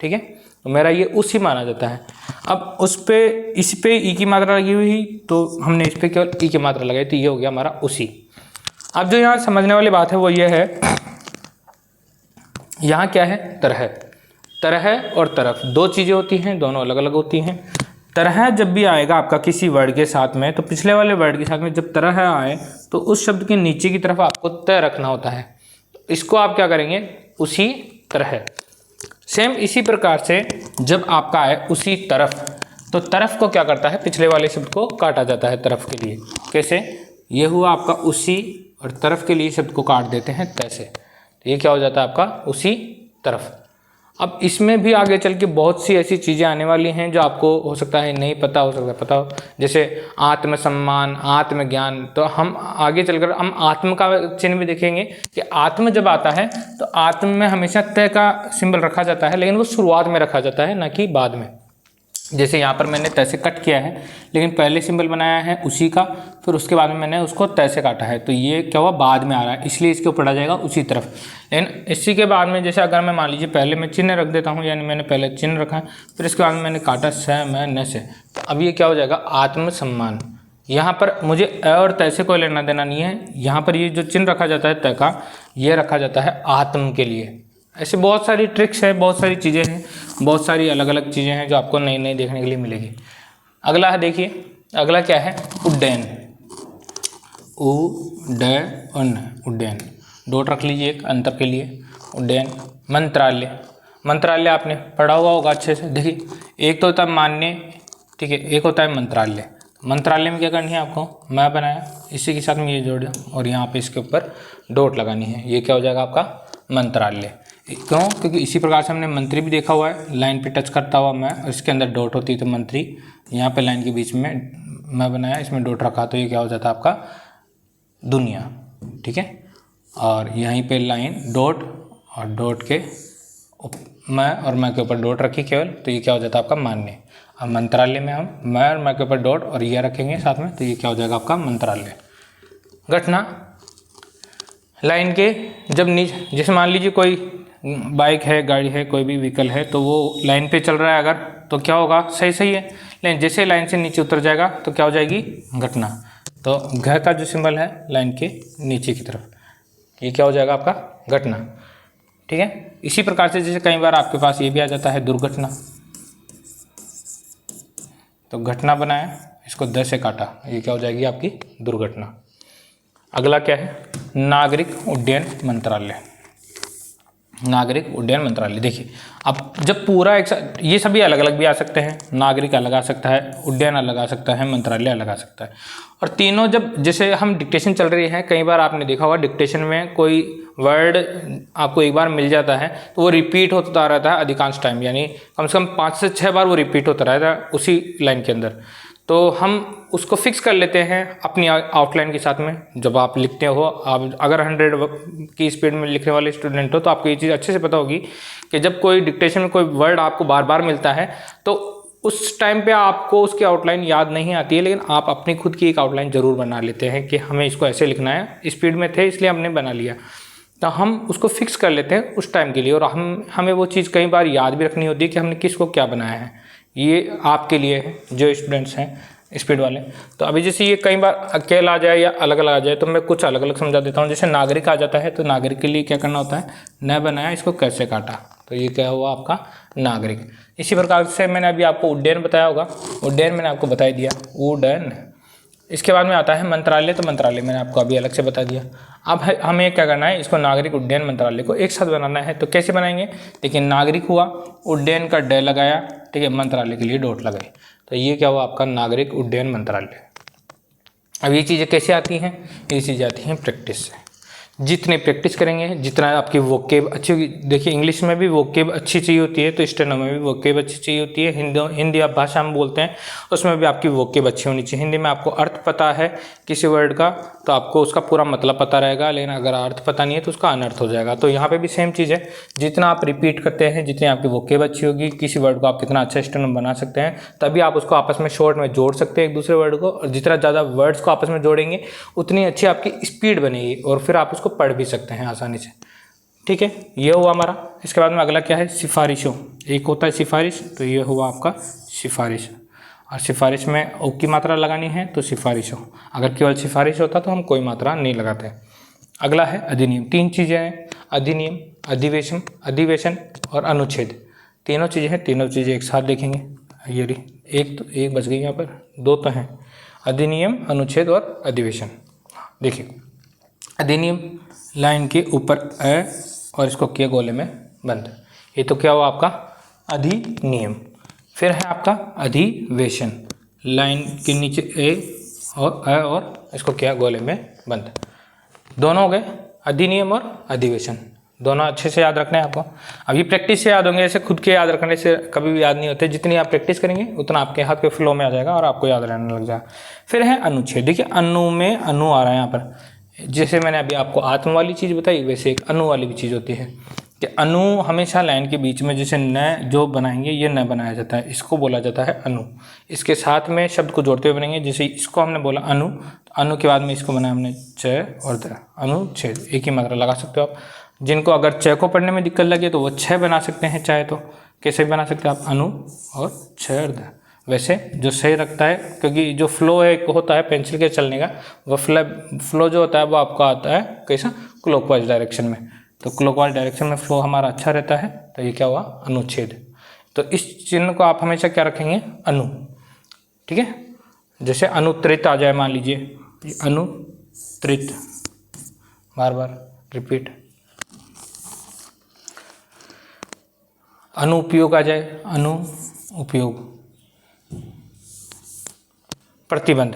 ठीक है, तो मेरा ये उसी माना जाता है। अब उस पे इस पे ई की मात्रा लगी हुई तो हमने इस पे केवल ई की मात्रा लगाई, तो ये हो गया हमारा उसी। अब जो यहाँ समझने वाली बात है वो ये है, यहाँ क्या है, तरह। तरह और तरफ दो चीज़ें होती हैं, दोनों अलग अलग होती हैं। तरह जब भी आएगा आपका किसी वर्ड के साथ में, तो पिछले वाले वर्ड के साथ में जब तरह आए तो उस शब्द के नीचे की तरफ आपको त रखना होता है। इसको आप क्या करेंगे, उसी तरह। सेम इसी प्रकार से जब आपका आए उसी तरफ, तो तरफ को क्या करता है, पिछले वाले शब्द को काटा जाता है तरफ के लिए। कैसे, ये हुआ आपका उसी, और तरफ के लिए शब्द को काट देते हैं तैसे, तो ये क्या हो जाता है आपका उसी तरफ। अब इसमें भी आगे चल के बहुत सी ऐसी चीज़ें आने वाली हैं जो आपको हो सकता है नहीं पता, हो सकता है पता हो, जैसे आत्मसम्मान, आत्मज्ञान। तो हम आगे चलकर हम आत्म का चिन्ह भी देखेंगे कि आत्म जब आता है तो आत्म में हमेशा तय का सिंबल रखा जाता है, लेकिन वो शुरुआत में रखा जाता है, ना कि बाद में। जैसे यहाँ पर मैंने तय से कट किया है, लेकिन पहले सिंबल बनाया है उसी का, फिर उसके बाद में मैंने उसको तय से काटा है, तो ये क्या हुआ, बाद में आ रहा है, इसलिए इसके ऊपर आ जाएगा उसी तरफ। लेकिन इसी के बाद में जैसे अगर मैं मान लीजिए पहले मैं चिन्ह रख देता हूँ, यानी मैंने पहले चिन्ह रखा है, फिर इसके बाद में मैंने काटा स मैं न से, तो अब ये क्या हो जाएगा, आत्मसम्मान। यहाँ पर मुझे अ और तय से कोई लेना देना नहीं है, यहाँ पर ये जो चिन्ह रखा जाता है तय का, ये रखा जाता है आत्म के लिए। ऐसे बहुत सारी ट्रिक्स है, बहुत सारी चीज़ें हैं, बहुत सारी अलग अलग चीज़ें हैं जो आपको नई नई देखने के लिए मिलेगी। अगला है, देखिए अगला क्या है, उड्डयन। उड्डयन, डॉट रख लीजिए एक अंतर के लिए, उड्डयन। मंत्रालय, मंत्रालय आपने पढ़ा हुआ होगा अच्छे से। देखिए एक तो होता है मान्य, ठीक है, एक होता है मंत्रालय। मंत्रालय में क्या करनी है आपको, मैं बनाया, इसी के साथ में ये जोड़ और यहाँ पे इसके ऊपर डॉट लगानी है, ये क्या हो जाएगा आपका मंत्रालय। क्यों, क्योंकि इसी प्रकार से हमने मंत्री भी देखा हुआ है, लाइन पे टच करता हुआ मैं, और इसके अंदर डॉट होती है तो मंत्री, यहाँ पे लाइन के बीच में मैं बनाया, इसमें डॉट रखा, तो ये क्या हो जाता है आपका दुनिया, ठीक है। और यहीं पे लाइन डॉट और डॉट के मैं और मैं के ऊपर डॉट रखी केवल, तो ये क्या हो जाता है आपका मान्य। अब मंत्रालय में हम मैं और मैं के ऊपर डॉट और यह रखेंगे साथ में, तो ये क्या हो जाएगा आपका मंत्रालय। घटना, लाइन के जब नीचे, जैसे मान लीजिए कोई बाइक है, गाड़ी है, कोई भी व्हीकल है तो वो लाइन पे चल रहा है अगर, तो क्या होगा, सही सही है। लेकिन जैसे लाइन से नीचे उतर जाएगा तो क्या हो जाएगी, घटना। तो घ का जो सिंबल है लाइन के नीचे की तरफ, ये क्या हो जाएगा आपका, घटना। ठीक है, इसी प्रकार से जैसे कई बार आपके पास ये भी आ जाता है दुर्घटना, तो घटना बनाया, इसको द से काटा, ये क्या हो जाएगी आपकी दुर्घटना। अगला क्या है, नागरिक उड्डयन मंत्रालय। नागरिक उड्डयन मंत्रालय, देखिए अब जब पूरा एक ये सभी अलग अलग भी आ सकते हैं, नागरिक अलग आ सकता है, उड्डयन अलग आ सकता है, मंत्रालय अलग आ सकता है। और तीनों जब जैसे हम डिक्टेशन चल रही है, कई बार आपने देखा होगा डिक्टेशन में कोई वर्ड आपको एक बार मिल जाता है तो वो रिपीट होता रहता है अधिकांश टाइम, यानी कम से कम 5 से 6 बार वो रिपीट होता रहता है उसी लाइन के अंदर। तो हम उसको फिक्स कर लेते हैं अपनी आउटलाइन के साथ में। जब आप लिखते हो, आप अगर 100 की स्पीड में लिखने वाले स्टूडेंट हो तो आपको ये चीज़ अच्छे से पता होगी कि जब कोई डिक्टेशन में कोई वर्ड आपको बार बार मिलता है तो उस टाइम पे आपको उसकी आउटलाइन याद नहीं आती है, लेकिन आप अपनी खुद की एक आउटलाइन ज़रूर बना लेते हैं कि हमें इसको ऐसे लिखना है, स्पीड में थे इसलिए हमने बना लिया। तो हम उसको फिक्स कर लेते हैं उस टाइम के लिए, और हमें वो चीज़ कई बार याद भी रखनी होती है कि हमने किसको क्या बनाया है। ये आपके लिए है जो स्टूडेंट्स हैं स्पीड वाले। तो अभी जैसे ये कई बार अकेला आ जाए या अलग अलग आ जाए तो मैं कुछ अलग अलग समझा देता हूँ। जैसे नागरिक आ जाता है तो नागरिक के लिए क्या करना होता है, न बनाया, इसको कैसे काटा, तो ये क्या हुआ आपका नागरिक। इसी प्रकार से मैंने अभी आपको उड्डयन बताया होगा, उड्डयन मैंने आपको बता दिया, उड्डयन। इसके बाद में आता है मंत्रालय, तो मंत्रालय मैंने आपको अभी अलग से बता दिया। अब हमें क्या करना है, इसको नागरिक उड्डयन मंत्रालय को एक साथ बनाना है। तो कैसे बनाएंगे, देखिए नागरिक हुआ, उड्डयन का ड लगाया, ठीक है, मंत्रालय के लिए डॉट लगाए, तो ये क्या हुआ आपका नागरिक उड्डयन मंत्रालय। अब ये चीज़ें कैसे आती हैं, ये चीज़ें आती हैं प्रैक्टिस से। जितने प्रैक्टिस करेंगे जितना आपकी वोकेब अच्छी होगी। देखिए इंग्लिश में भी वोकेब अच्छी चाहिए होती है तो स्टेनो में भी वोकेब अच्छी चाहिए होती है। हिंदी आप भाषा में बोलते हैं उसमें भी आपकी वोकेब अच्छी होनी चाहिए। हिंदी में आपको अर्थ पता है किसी वर्ड का तो आपको उसका पूरा मतलब पता रहेगा, लेकिन अगर अर्थ पता नहीं है तो उसका अनर्थ हो जाएगा। तो यहाँ पर भी सेम चीज़ है, जितना आप रिपीट करते हैं जितनी आपकी वोकेब अच्छी होगी, किसी वर्ड को आप कितना अच्छा स्टेनो बना सकते हैं, तभी आप उसको आपस में शॉर्ट में जोड़ सकते हैं एक दूसरे वर्ड को। और जितना ज़्यादा वर्ड्स को आपस में जोड़ेंगे उतनी अच्छी आपकी स्पीड बनेगी और फिर आप उसको पढ़ भी सकते हैं आसानी से। ठीक है, ये हुआ हमारा। इसके बाद में अगला क्या है, सिफारिशों। एक होता है सिफारिश, तो ये हुआ आपका सिफारिश। और सिफारिश में ओ की मात्रा लगानी है तो सिफारिशों। अगर केवल सिफारिश होता तो हम कोई मात्रा नहीं लगाते। अगला है अधिनियम। 3 चीज़ें हैं, अधिनियम, अधिवेशन और अनुच्छेद। तीनों चीज़ें हैं, तीनों चीज़ें एक साथ देखेंगे। ये एक बच गई यहाँ पर, 2 तो हैं, अधिनियम, अनुच्छेद और अधिवेशन। देखिए अधिनियम, लाइन के ऊपर अ और इसको किया गोले में बंद, ये तो क्या हुआ आपका अधिनियम। फिर है आपका अधिवेशन, लाइन के नीचे ए और अ और इसको किया गोले में बंद। दोनों हो गए, अधिनियम और अधिवेशन, दोनों अच्छे से याद रखना है आपको। अभी प्रैक्टिस से याद होंगे, ऐसे खुद के याद रखने से कभी भी याद नहीं होते। जितनी आप प्रैक्टिस करेंगे उतना आपके हाथ के फ्लो में आ जाएगा और आपको याद रहने लग जाएगा। फिर है अनुच्छेद। देखिए अनु में अनु आ रहा है यहाँ पर, जैसे मैंने अभी आपको आत्म वाली चीज़ बताई वैसे एक अनु वाली भी चीज़ होती है कि अनु हमेशा लाइन के बीच में जैसे न जो बनाएंगे ये न बनाया जाता है, इसको बोला जाता है अनु। इसके साथ में शब्द को जोड़ते हुए बनेंगे, जैसे इसको हमने बोला अनु, तो अनु के बाद में इसको बनाया हमने च और द, अनुच्छेद। एक ही मात्रा लगा सकते हो आप। जिनको अगर च को पढ़ने में दिक्कत लगे तो वो छ बना सकते हैं, चाहे तो कैसे भी बना सकते हैं आप, अनु और छ और द। वैसे जो सही रखता है, क्योंकि जो फ्लो है होता है पेंसिल के चलने का, वो फ्लो जो होता है वो आपका आता है कैसा, क्लॉकवाइज डायरेक्शन में। तो क्लॉकवाइज डायरेक्शन में फ्लो हमारा अच्छा रहता है, तो ये क्या हुआ अनुच्छेद। तो इस चिन्ह को आप हमेशा क्या रखेंगे, अनु। ठीक है, जैसे अनुत्रित आ जाए, मान लीजिए अनुत्रित, बार बार रिपीट। अनुपयोग आ जाए, अनुपयोग। प्रतिबंध,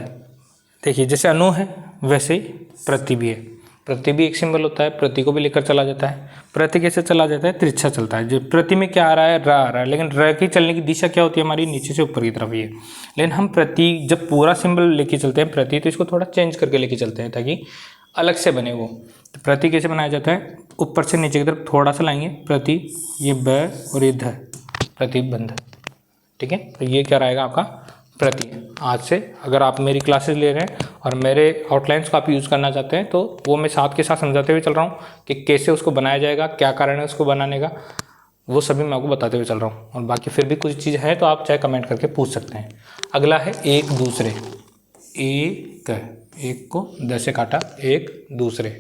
देखिए जैसे अनु है वैसे ही प्रति भी है। प्रति भी एक सिंबल होता है, प्रति को भी लेकर चला जाता है। प्रति कैसे चला जाता है, तिरछा चलता है। जो प्रति में क्या आ रहा है, र आ रहा है, लेकिन र की चलने की दिशा क्या होती है हमारी, नीचे से ऊपर की तरफ ही है। लेकिन हम प्रति जब पूरा सिंबल लेके चलते हैं प्रति, तो इसको थोड़ा चेंज करके लेके चलते हैं ताकि अलग से बने वो। तो प्रति कैसे बनाया जाता है, ऊपर से नीचे की तरफ थोड़ा सा लाएंगे प्रति, ये ब और ये ध, प्रतिबंध। ठीक है, तो ये क्या रहेगा आपका प्रति। आज से अगर आप मेरी क्लासेस ले रहे हैं और मेरे आउटलाइंस को आप यूज़ करना चाहते हैं तो वो मैं साथ के साथ समझाते हुए चल रहा हूँ कि कैसे उसको बनाया जाएगा, क्या कारण है उसको बनाने का, वो सभी मैं आपको बताते हुए चल रहा हूँ। और बाकी फिर भी कुछ चीज़ है तो आप चाहे कमेंट करके पूछ सकते हैं। अगला है एक दूसरे। एक को द से काटा, एक दूसरे।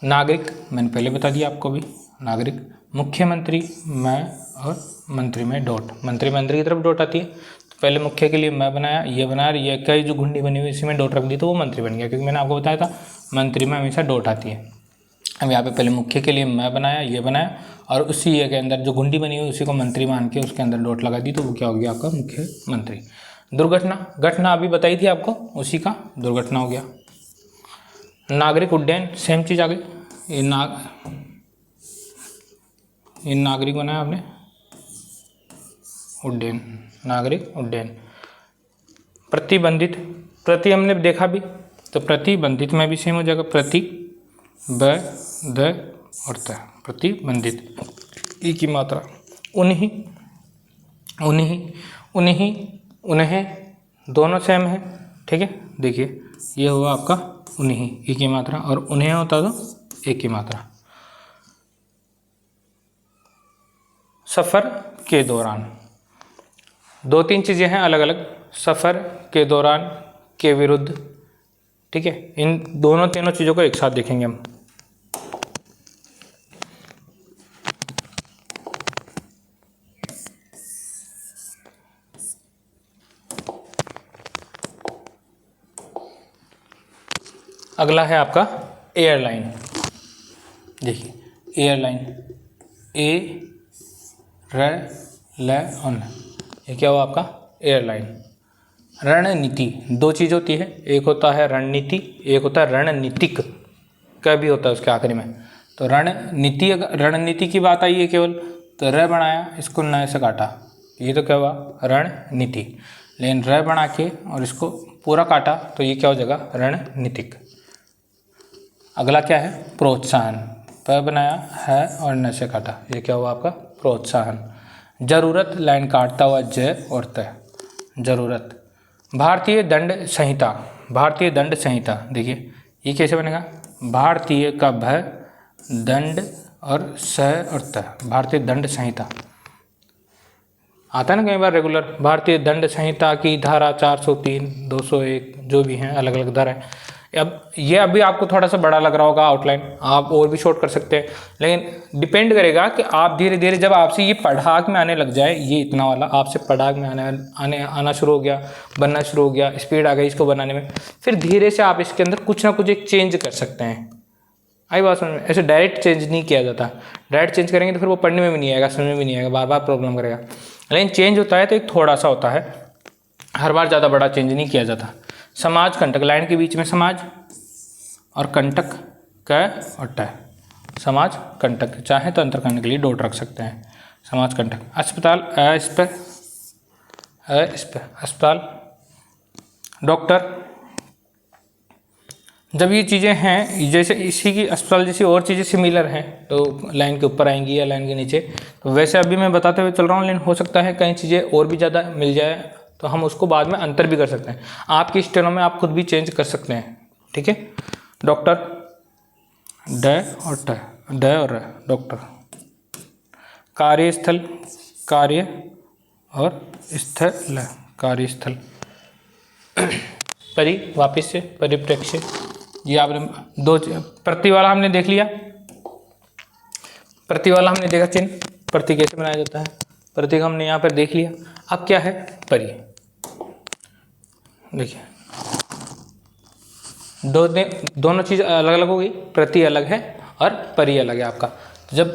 नागरिक मैंने पहले बता दिया आपको भी, नागरिक। मुख्यमंत्री मैं और मंत्री में डॉट, मंत्री की तरफ डॉट आती है तो पहले मुख्य के लिए मैं बनाया, ये बनाया, ये कई जो घुंडी बनी हुई इसी में डॉट रख दी तो वो मंत्री बन गया, क्योंकि मैंने आपको बताया था मंत्री में हमेशा डॉट आती है। अब यहाँ पे पहले मुख्य के लिए मैं बनाया, ये बनाया और उसी ये के अंदर जो घुंडी बनी हुई उसी को मंत्री मान के उसके अंदर डॉट लगा दी तो वो क्या हो गया आपका मुख्यमंत्री। दुर्घटना, घटना अभी बताई थी आपको, उसी का दुर्घटना हो गया। नागरिक उड्डयन, सेम चीज़ आ गई। ये नागरिक बनाया आपने, उड्डयन, नागरिक उड्डयन। प्रतिबंधित, प्रति हमने देखा भी तो प्रतिबंधित में भी सेम हो जाएगा, प्रति ब द और त, प्रतिबंधित। ई की मात्रा, उन्हीं, उन्हें, दोनों सेम है, ठीक है। देखिए ये हुआ आपका उन्हीं, ई की मात्रा, और उन्हें होता तो एक की मात्रा। सफ़र के दौरान, दो तीन चीज़ें हैं अलग अलग, सफ़र के दौरान, के विरुद्ध, ठीक है। इन दोनों तीनों चीज़ों को एक साथ देखेंगे हम। अगला है आपका एयरलाइन। देखिए एयरलाइन, ए र ल अन, ये क्या हुआ आपका एयरलाइन। रणनीति, दो चीज़ होती है, एक होता है रणनीति, एक होता है रणनीतिक, का भी होता है उसके आखिरी में। तो रणनीति, रणनीति की बात आई है केवल तो र बनाया, इसको न से काटा, ये तो क्या हुआ रणनीति। लेकिन र बना के और इसको पूरा काटा तो ये क्या हो जाएगा रणनीतिक। अगला क्या है प्रोत्साहन, प बनाया है और न से काटा, ये क्या हुआ आपका प्रोत्साहन। जरूरत, लाइन काटता हुआ ज और त, जरूरत। भारतीय दंड संहिता, भारतीय दंड संहिता, देखिए ये कैसे बनेगा, भारतीय का भ, दंड और स और त, भारतीय दंड संहिता। आता है ना कई बार रेगुलर, भारतीय दंड संहिता की धारा 403, 201 जो भी हैं अलग अलग धारा है। अब ये अभी आपको थोड़ा सा बड़ा लग रहा होगा आउटलाइन, आप और भी शॉर्ट कर सकते हैं, लेकिन डिपेंड करेगा कि आप धीरे धीरे जब आपसे ये पढ़ाक में आने लग जाए, ये इतना वाला आपसे पढ़ाक में आना शुरू हो गया, बनना शुरू हो गया, स्पीड आ गई इसको बनाने में, फिर धीरे से आप इसके अंदर कुछ ना कुछ एक चेंज कर सकते हैं। आई बात समझ में, ऐसे डायरेक्ट चेंज नहीं किया जाता, डायरेक्ट चेंज करेंगे तो फिर वो पढ़ने में भी नहीं आएगा, समझ में भी नहीं आएगा, बार बार प्रॉब्लम करेगा। लेकिन चेंज होता है तो एक थोड़ा सा होता है, हर बार ज़्यादा बड़ा चेंज नहीं किया जाता। समाज कंटक, लाइन के बीच में समाज और कंटक क और ट, समाज कंटक, चाहे तो अंतर करने के लिए डॉट रख सकते हैं, समाज कंटक। अस्पताल, अस्पताल। डॉक्टर, जब ये चीज़ें हैं जैसे इसी की अस्पताल जैसी और चीज़ें सिमिलर हैं तो लाइन के ऊपर आएंगी या लाइन के नीचे, तो वैसे अभी मैं बताते हुए चल रहा हूँ, लेकिन हो सकता है कई चीज़ें और भी ज़्यादा मिल जाए तो हम उसको बाद में अंतर भी कर सकते हैं। आपकी स्टेनो में आप खुद भी चेंज कर सकते हैं, ठीक है। डॉक्टर, ड और ट, ड और र, डॉक्टर। कार्यस्थल, कार्य और स्थल, कार्यस्थल। परि, वापिस से परिप्रेक्ष्य, ये आपने दो, प्रति वाला हमने देख लिया, प्रति वाला हमने देखा चिन्ह, प्रति कैसे बनाया जाता है, प्रतीक हमने यहाँ पर देख लिया। अब क्या है परि, देखिए दोनों चीज़ अलग अलग हो गई, प्रति अलग है और परि अलग है आपका। जब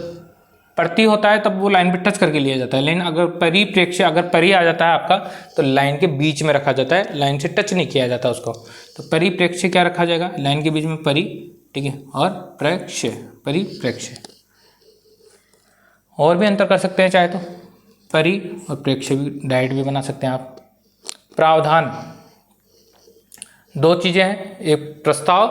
प्रति होता है तब वो लाइन पे टच करके लिया जाता है, लेकिन अगर परिप्रेक्ष्य, अगर परि आ जाता है आपका तो लाइन के बीच में रखा जाता है, लाइन से टच नहीं किया जाता उसको। तो परिप्रेक्ष्य क्या रखा जाएगा, लाइन के बीच में परि, ठीक है, और प्रेक्ष्य, परिप्रेक्ष्य। और भी अंतर कर सकते हैं चाहे तो, परि और प्रेक्ष्य भी डायरेक्ट भी बना सकते हैं आप। प्रावधान, दो चीज़ें हैं, एक प्रस्ताव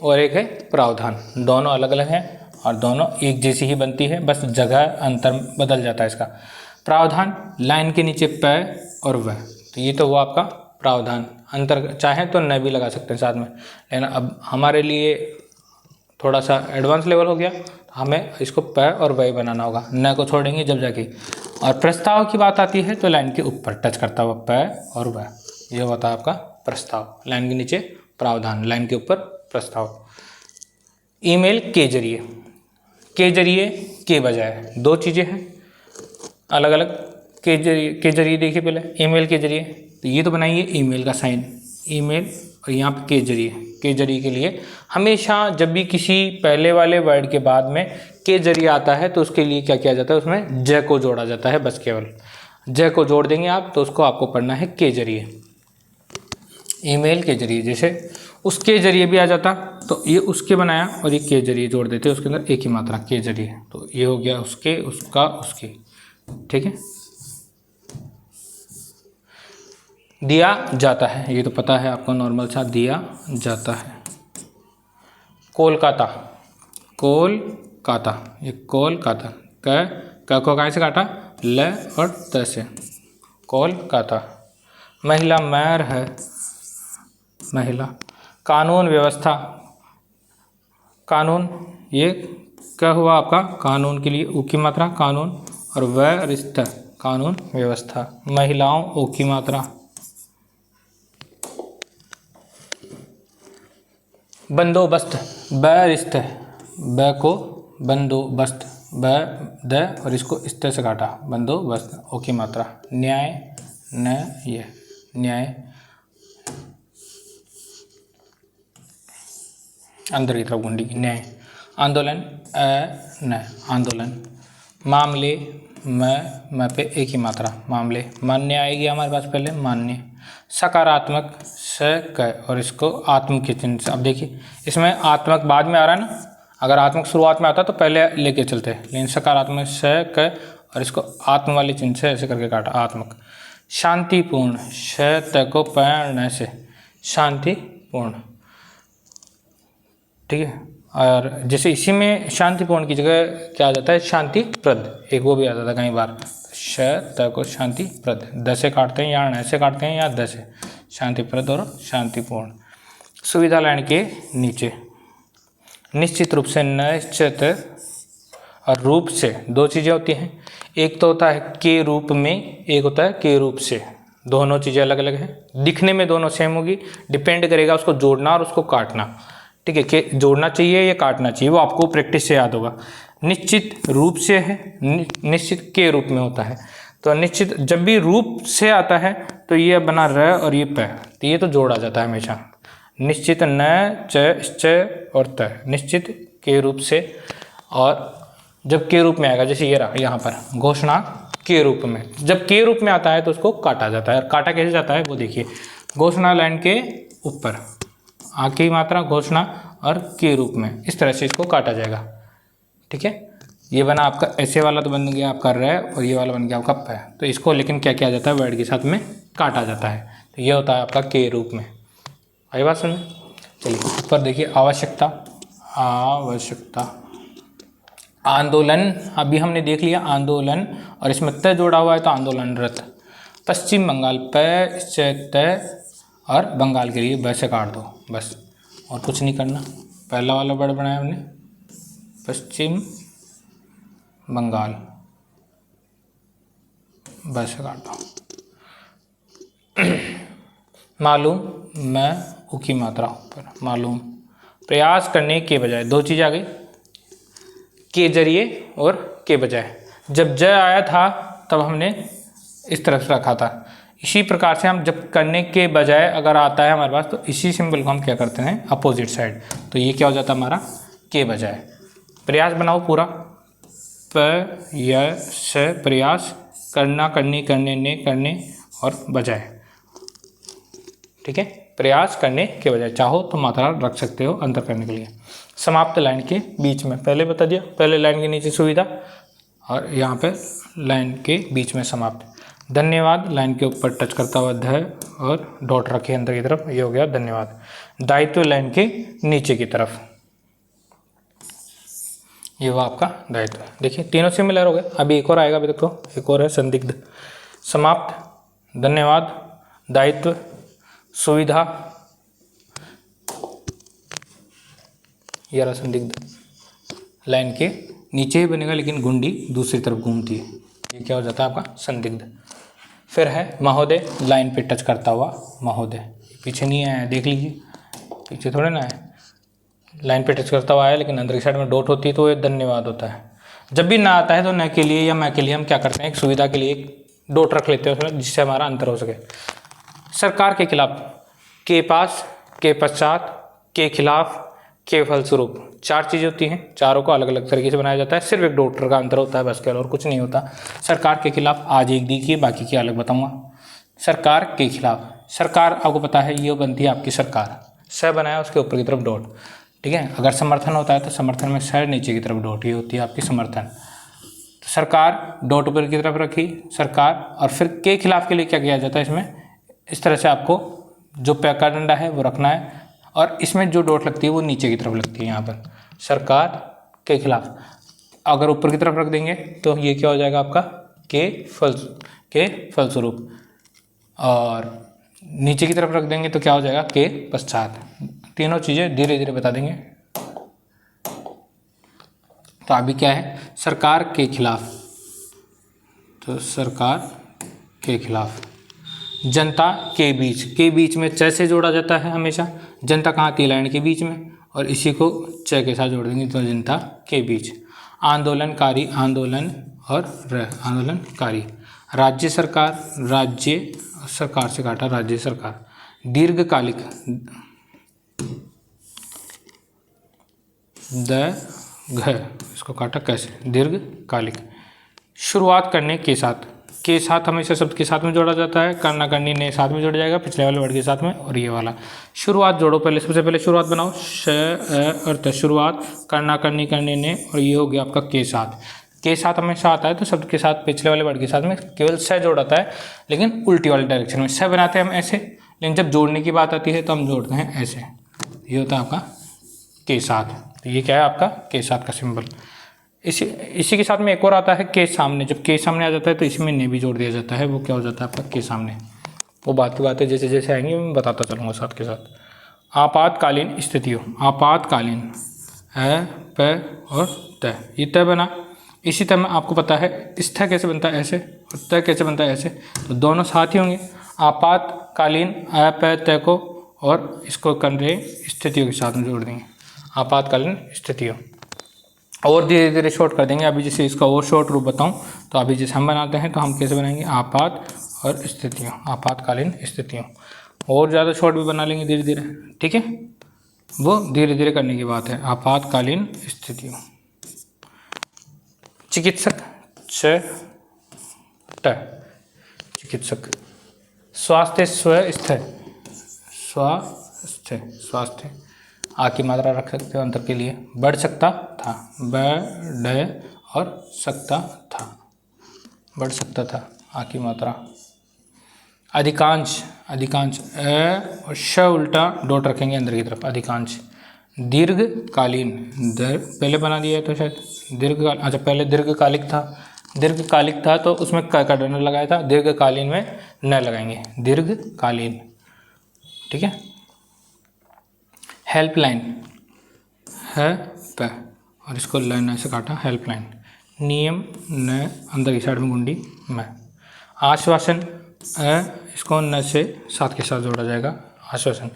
और एक है प्रावधान, दोनों अलग अलग हैं और दोनों एक जैसी ही बनती है, बस जगह अंतर बदल जाता है इसका। प्रावधान, लाइन के नीचे प और व, तो ये तो हुआ आपका प्रावधान। अंतर चाहे तो न भी लगा सकते हैं साथ में, लेकिन अब हमारे लिए थोड़ा सा एडवांस लेवल हो गया, हमें इसको प और वही बनाना होगा, न को छोड़ेंगे जब जाके। और प्रस्ताव की बात आती है तो लाइन के ऊपर टच करता हुआ प और व, ये होता है आपका प्रस्ताव। लाइन के नीचे प्रावधान, लाइन के ऊपर प्रस्ताव। ईमेल के जरिए, के जरिए के बजाय दो चीज़ें हैं अलग अलग। के जरिए देखिए पहले ईमेल के जरिए, तो ये तो बनाइए ईमेल का साइन, ईमेल, और यहाँ पे के जरिए के लिए हमेशा जब भी किसी पहले वाले वर्ड के बाद में के जरिए आता है तो उसके लिए क्या किया जाता है, उसमें ज को जोड़ा जाता है, बस केवल ज को जोड़ देंगे आप, तो उसको आपको पढ़ना है के जरिए। ईमेल के जरिए, जैसे उसके जरिए भी आ जाता तो ये उसके बनाया और ये के जरिए जोड़ देते, उसके अंदर एक ही मात्रा के जरिए, तो ये हो गया उसके, उसका, उसकी। ठीक है। दिया जाता है, ये तो पता है आपको, नॉर्मल सा दिया जाता है। कोलकाता, कोलकाता, ये कोलकाता, क को कहाँ से काटा, ल और त से, कोलकाता। महिला, मैर है, महिला। कानून व्यवस्था, कानून, ये क्या हुआ आपका, कानून के लिए ऊ की मात्रा कानून, और व्यवस्था, कानून व्यवस्था। महिलाओं, ओ की मात्रा। बंदोबस्त, बैरिस्त, ब को बंदोबस्त, ब द और इसको इस तरह से काटा, बंदोबस्त, ओ की मात्रा। न्याय, न ये न्याय, अंदर की तरफ गुंडी की, न्याय। आंदोलन, न आंदोलन। मामले, म पे एक ही मात्रा, मामले। मान्य आएगी हमारे पास पहले, मान्य। सकारात्मक, स क और इसको आत्म के चिन्ह से, अब देखिए इसमें आत्मक बाद में आ रहा है ना, अगर आत्मक शुरुआत में आता तो पहले लेके चलते, लेकिन सकारात्मक स क और इसको आत्म वाले चिन्ह से ऐसे करके काटा, आत्मक। शांतिपूर्ण, श त को पर्ण से, शांतिपूर्ण। ठीक है। और जैसे इसी में शांतिपूर्ण की जगह क्या आ जाता है, शांतिप्रद, एक वो भी आ जाता है कई बार, श त को शांतिप्रद, द से काटते हैं या न से काटते हैं या द से, शांतिप्रद और शांतिपूर्ण। सुविधा लाइन के नीचे, निश्चित रूप से, निश्चित और रूप से, दो चीज़ें होती हैं, एक तो होता है के रूप में, एक होता है के रूप से, दोनों चीज़ें अलग अलग हैं। दिखने में दोनों सेम होगी, डिपेंड करेगा उसको जोड़ना और उसको काटना। ठीक है, के जोड़ना चाहिए या काटना चाहिए वो आपको प्रैक्टिस से याद होगा। निश्चित रूप से है, निश्चित के रूप में होता है, तो निश्चित जब भी रूप से आता है तो ये बना र और ये प, तो ये तो जोड़ा जाता है हमेशा। निश्चित, न च और त, निश्चित के रूप से, और जब के रूप में आएगा, जैसे ये रहा यहाँ पर घोषणा के रूप में, जब के रूप में आता है तो उसको काटा जाता है। काटा कैसे जाता है वो देखिए, घोषणा लाइन के ऊपर आ की मात्रा, घोषणा और के रूप में, इस तरह से इसको काटा जाएगा। ठीक है, ये बना आपका ऐसे वाला तो बन गया आपका र, और ये वाला बन गया आपका प, तो इसको लेकिन क्या किया जाता है, वर्ड के साथ में काटा जाता है, तो ये होता है आपका के रूप में। आई बात समझ। चलिए ऊपर देखिए, आवश्यकता, आवश्यकता। आंदोलन, अभी हमने देख लिया आंदोलन, और इसमें त जोड़ा हुआ है तो आंदोलनरत। पश्चिम बंगाल, प से त और बंगाल के लिए ब से काट दो बस, और कुछ नहीं करना। पहला वाला वर्ड बनाया हमने, पश्चिम बंगाल, ब से काट दो। मालूम, मैं ऊ की मात्रा ऊपर, मालूम। प्रयास करने के बजाय, दो चीज़ आ गई, के जरिए और के बजाय। जब ज आया था तब हमने इस तरफ से रखा था, इसी प्रकार से हम जब करने के बजाय अगर आता है हमारे पास तो इसी सिंबल को हम क्या करते हैं, अपोजिट साइड, तो ये क्या हो जाता है हमारा के बजाय। प्रयास बनाओ पूरा, प य स, प्रयास, करना, करनी, करने, ने, करने और बजाय। ठीक है, प्रयास करने के बजाय, चाहो तो मात्रा रख सकते हो अंतर करने के लिए। समाप्त लाइन के बीच में, पहले बता दिया, पहले लाइन के नीचे सुविधा और यहाँ पे लाइन के बीच में समाप्त। धन्यवाद, लाइन के ऊपर टच करता हुआ ध और डॉट रखे अंदर की तरफ, ये हो गया धन्यवाद। दायित्व लाइन के नीचे की तरफ, ये हुआ आपका दायित्व। देखिए तीनों सिमिलर हो गए, अभी एक और आएगा, अभी देखो एक और है संदिग्ध। समाप्त, धन्यवाद, दायित्व, सुविधा, या संदिग्ध। लाइन के नीचे ही बनेगा लेकिन गुंडी दूसरी तरफ घूमती है, ये क्या हो जाता है आपका संदिग्ध। फिर है महोदय, लाइन पे टच करता हुआ महोदय, पीछे नहीं आया, देख लीजिए पीछे थोड़े ना है, लाइन पे टच करता हुआ आया लेकिन अंदर की साइड में डॉट होती है तो ये धन्यवाद होता है। जब भी ना आता है तो न के लिए या मैं के लिए हम क्या करते हैं, एक सुविधा के लिए एक डॉट रख लेते हैं उसमें, जिससे हमारा अंतर हो सके। सरकार के खिलाफ, के पास, के पश्चात, के खिलाफ, के फलस्वरूप, चार चीज़ें होती हैं, चारों को अलग अलग तरीके से बनाया जाता है, सिर्फ एक डॉक्टर का अंतर होता है बस, के और कुछ नहीं होता। सरकार के खिलाफ आज एक देखिए, बाकी की अलग बताऊंगा। सरकार के खिलाफ, सरकार आपको पता है ये बनती है आपकी सरकार, स बनाया उसके ऊपर की तरफ डॉट, ठीक है। अगर समर्थन होता है तो समर्थन में स नीचे की तरफ डॉट, ये होती है आपकी समर्थन। तो सरकार डॉट ऊपर की तरफ रखी सरकार, और फिर के खिलाफ के लिए क्या किया जाता है इसमें, इस तरह से आपको जो पैका डंडा है वो रखना है, और इसमें जो डॉट लगती है वो नीचे की तरफ लगती है यहाँ पर, सरकार के खिलाफ। अगर ऊपर की तरफ रख देंगे तो ये क्या हो जाएगा आपका के फलस्वरूप, और नीचे की तरफ रख देंगे तो क्या हो जाएगा के पश्चात। तीनों चीज़ें धीरे धीरे बता देंगे। तो अभी क्या है, सरकार के खिलाफ, तो सरकार के खिलाफ। जनता के बीच में च से जोड़ा जाता है हमेशा, जनता कहाँ की, लाइन के बीच में, और इसी को च के साथ जोड़ देंगे तो जनता के बीच। आंदोलनकारी, आंदोलन और आंदोलनकारी। राज्य सरकार, राज्य सरकार से काटा राज्य सरकार। दीर्घकालिक, इसको काटा कैसे, दीर्घकालिक। शुरुआत करने के साथ हमेशा शब्द के साथ में जोड़ा जाता है, करना करनी ने साथ में जोड़ा जाएगा, पिछले वाले वर्ड के साथ में, और ये वाला शुरुआत जोड़ो पहले, सबसे पहले शुरुआत बनाओ, श और त, शुरुआत, करना करनी करने ने, और ये हो गया आपका के साथ हमेशा आता है तो शब्द के साथ पिछले वाले वर्ड के साथ में केवल स जोड़ता है, लेकिन उल्टी वाली डायरेक्शन में। स बनाते हैं हम ऐसे, लेकिन जब जोड़ने की बात आती है तो हम जोड़ते हैं ऐसे, ये होता है आपका के साथ। तो ये क्या है आपका के साथ का सिंबल। इसी के साथ में एक और आता है के सामने, जब के सामने आ जाता है तो इसमें ने भी जोड़ दिया जाता है, वो क्या हो जाता है आपका के सामने। वो बात की बातें जैसे जैसे आएंगी मैं बताता चलूँगा साथ के साथ। आपातकालीन स्थितियों, आपातकालीन है प और त, ये त बना। इसी तरह आपको पता है स्थ कैसे बनता है ऐसे, और त कैसे बनता है ऐसे, तो दोनों साथ ही होंगे। आपातकालीन अ प त को और इसको करने स्थितियों के साथ में जोड़ देंगे, आपातकालीन स्थितियों। और धीरे धीरे शॉर्ट कर देंगे। अभी जैसे इसका और शॉर्ट रूप बताऊं तो अभी जैसे हम बनाते हैं तो हम कैसे बनाएंगे, आपात और स्थितियों, आपातकालीन स्थितियों। और ज़्यादा शॉर्ट भी बना लेंगे धीरे धीरे, ठीक है, वो धीरे धीरे करने की बात है। आपातकालीन स्थितियों। चिकित्सक, च ट, चिकित्सक। स्वास्थ्य, स्वस्थ, स्वास्थ्य, आ की मात्रा रख सकते हो अंतर के लिए। बढ़ सकता था, बढ़ और सकता था, बढ़ सकता था, आ की मात्रा। अधिकांश, अ और श उल्टा डॉट रखेंगे अंदर की तरफ, अधिकांश। दीर्घकालीन, पहले बना दिया है तो शायद दीर्घकाल, अच्छा पहले दीर्घकालिक था तो उसमें क का डंडा लगाया था, दीर्घकालीन में न लगाएंगे, दीर्घकालीन, ठीक है। हेल्पलाइन, है प और इसको लाइन ऐसे काटा, हेल्पलाइन। नियम, न अंदर की साइड में गुंडी में। आश्वासन, इसको न से साथ के साथ जोड़ा जाएगा, आश्वासन।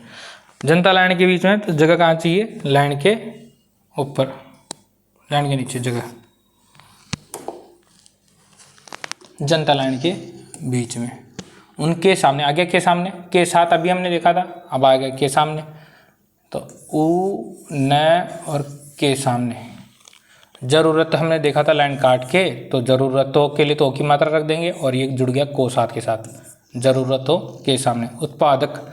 जनता लाइन के बीच में तो जगह कहाँ चाहिए, लाइन के ऊपर, लाइन के नीचे जगह, जनता लाइन के बीच में। उनके सामने, आगे के सामने, के साथ अभी हमने देखा था, अब आ गया के सामने, तो उ न और के सामने। ज़रूरत हमने देखा था लाइन काट के, तो ज़रूरतों के लिए तो की मात्रा रख देंगे, और ये जुड़ गया को साथ के साथ, ज़रूरतों के सामने। उत्पादक,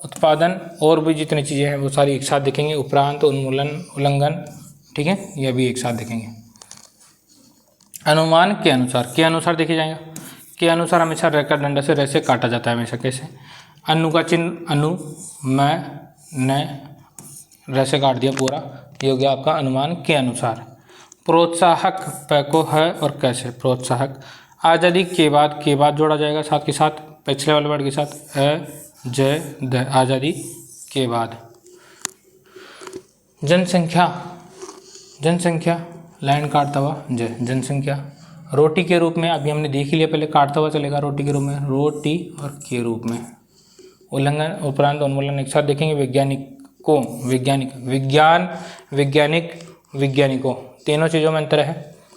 उत्पादन, और भी जितनी चीज़ें हैं वो सारी एक साथ देखेंगे। उपरांत, उन्मूलन, उल्लंघन, ठीक है, ये भी एक साथ देखेंगे। अनुमान के अनुसार देखे जाएगा। के अनुसार हमेशा र का डंडा से र से काटा जाता है हमेशा, कैसे, अनु का चिन्ह, अनु, मैं, न, र से काट दिया पूरा, ये हो गया आपका अनुमान के अनुसार। प्रोत्साहक, प को है और कैसे, प्रोत्साहक। आज़ादी के बाद जोड़ा जाएगा साथ के साथ, पिछले वाले वर्ड के साथ अ ज द, आज़ादी के बाद। जनसंख्या, जनसंख्या लाइन काटता हुआ ज, जनसंख्या। रोटी के रूप में अभी हमने देख ही लिया, पहले काटता हुआ चलेगा रोटी के रूप में, रोटी और के रूप में। उल्लंघन उपरांत उन्मूलन एक साथ देखेंगे। वैज्ञानिकों, वैज्ञानिक, विज्ञान, वैज्ञानिक, वैज्ञानिकों, तीनों चीज़ों में अंतर है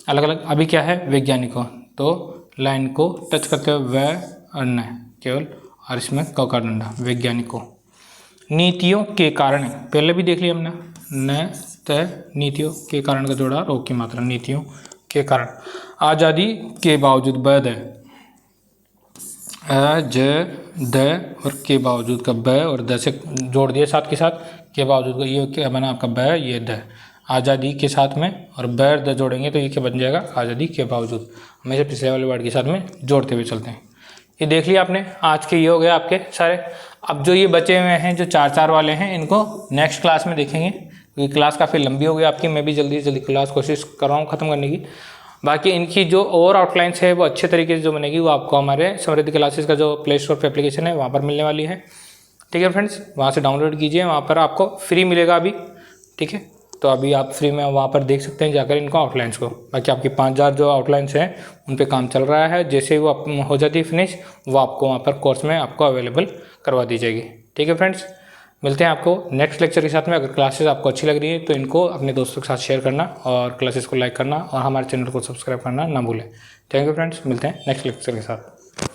अलग अलग। अभी क्या है वैज्ञानिकों, तो लाइन को टच करते हुए वै और न केवल, और इसमें क का डंडा, वैज्ञानिकों। नीतियों के कारण, पहले भी देख लिया हमने, न त नीतियों के कारण का जोड़ा रो की मात्रा, नीतियों के कारण। आज़ादी के बावजूद ब द, अ ज द और के बावजूद का ब और द से जोड़ दिए साथ के साथ, के बावजूद का ये क्या बना आपका ब, ये द। आज़ादी के साथ में और ब और द जोड़ेंगे तो ये क्या बन जाएगा, आज़ादी के बावजूद। हमेशा पिछले वाले वर्ड के साथ में जोड़ते हुए चलते हैं। ये देख लिया आपने, आज के ये हो गए आपके सारे। अब जो ये बचे हुए हैं जो 4-4 वाले हैं, इनको नेक्स्ट क्लास में देखेंगे, क्योंकि क्लास काफ़ी लंबी हो गई आपकी। मैं भी जल्दी से जल्दी क्लास कोशिश कर रहा हूँ ख़त्म करने की। बाकी इनकी जो और आउटलाइंस है वो अच्छे तरीके से जो बनेगी वो आपको हमारे समृद्धि क्लासेस का जो प्ले स्टोर पर एप्लीकेशन है वहाँ पर मिलने वाली है। ठीक है फ्रेंड्स, वहाँ से डाउनलोड कीजिए, वहाँ पर आपको फ्री मिलेगा अभी। ठीक है, तो अभी आप फ्री में वहाँ पर देख सकते हैं जाकर इनको आउटलाइंस को। बाकी आपकी 5000 जो आउटलाइंस हैं उन पे काम चल रहा है, जैसे ही वो हो जाती है फिनिश, वो आपको वहाँ पर कोर्स में आपको अवेलेबल करवा दी जाएगी। ठीक है फ्रेंड्स, मिलते हैं आपको नेक्स्ट लेक्चर के साथ में। अगर क्लासेस आपको अच्छी लग रही है तो इनको अपने दोस्तों के साथ शेयर करना और क्लासेस को लाइक करना और हमारे चैनल को सब्सक्राइब करना ना भूलें। थैंक यू फ्रेंड्स, मिलते हैं नेक्स्ट लेक्चर के साथ।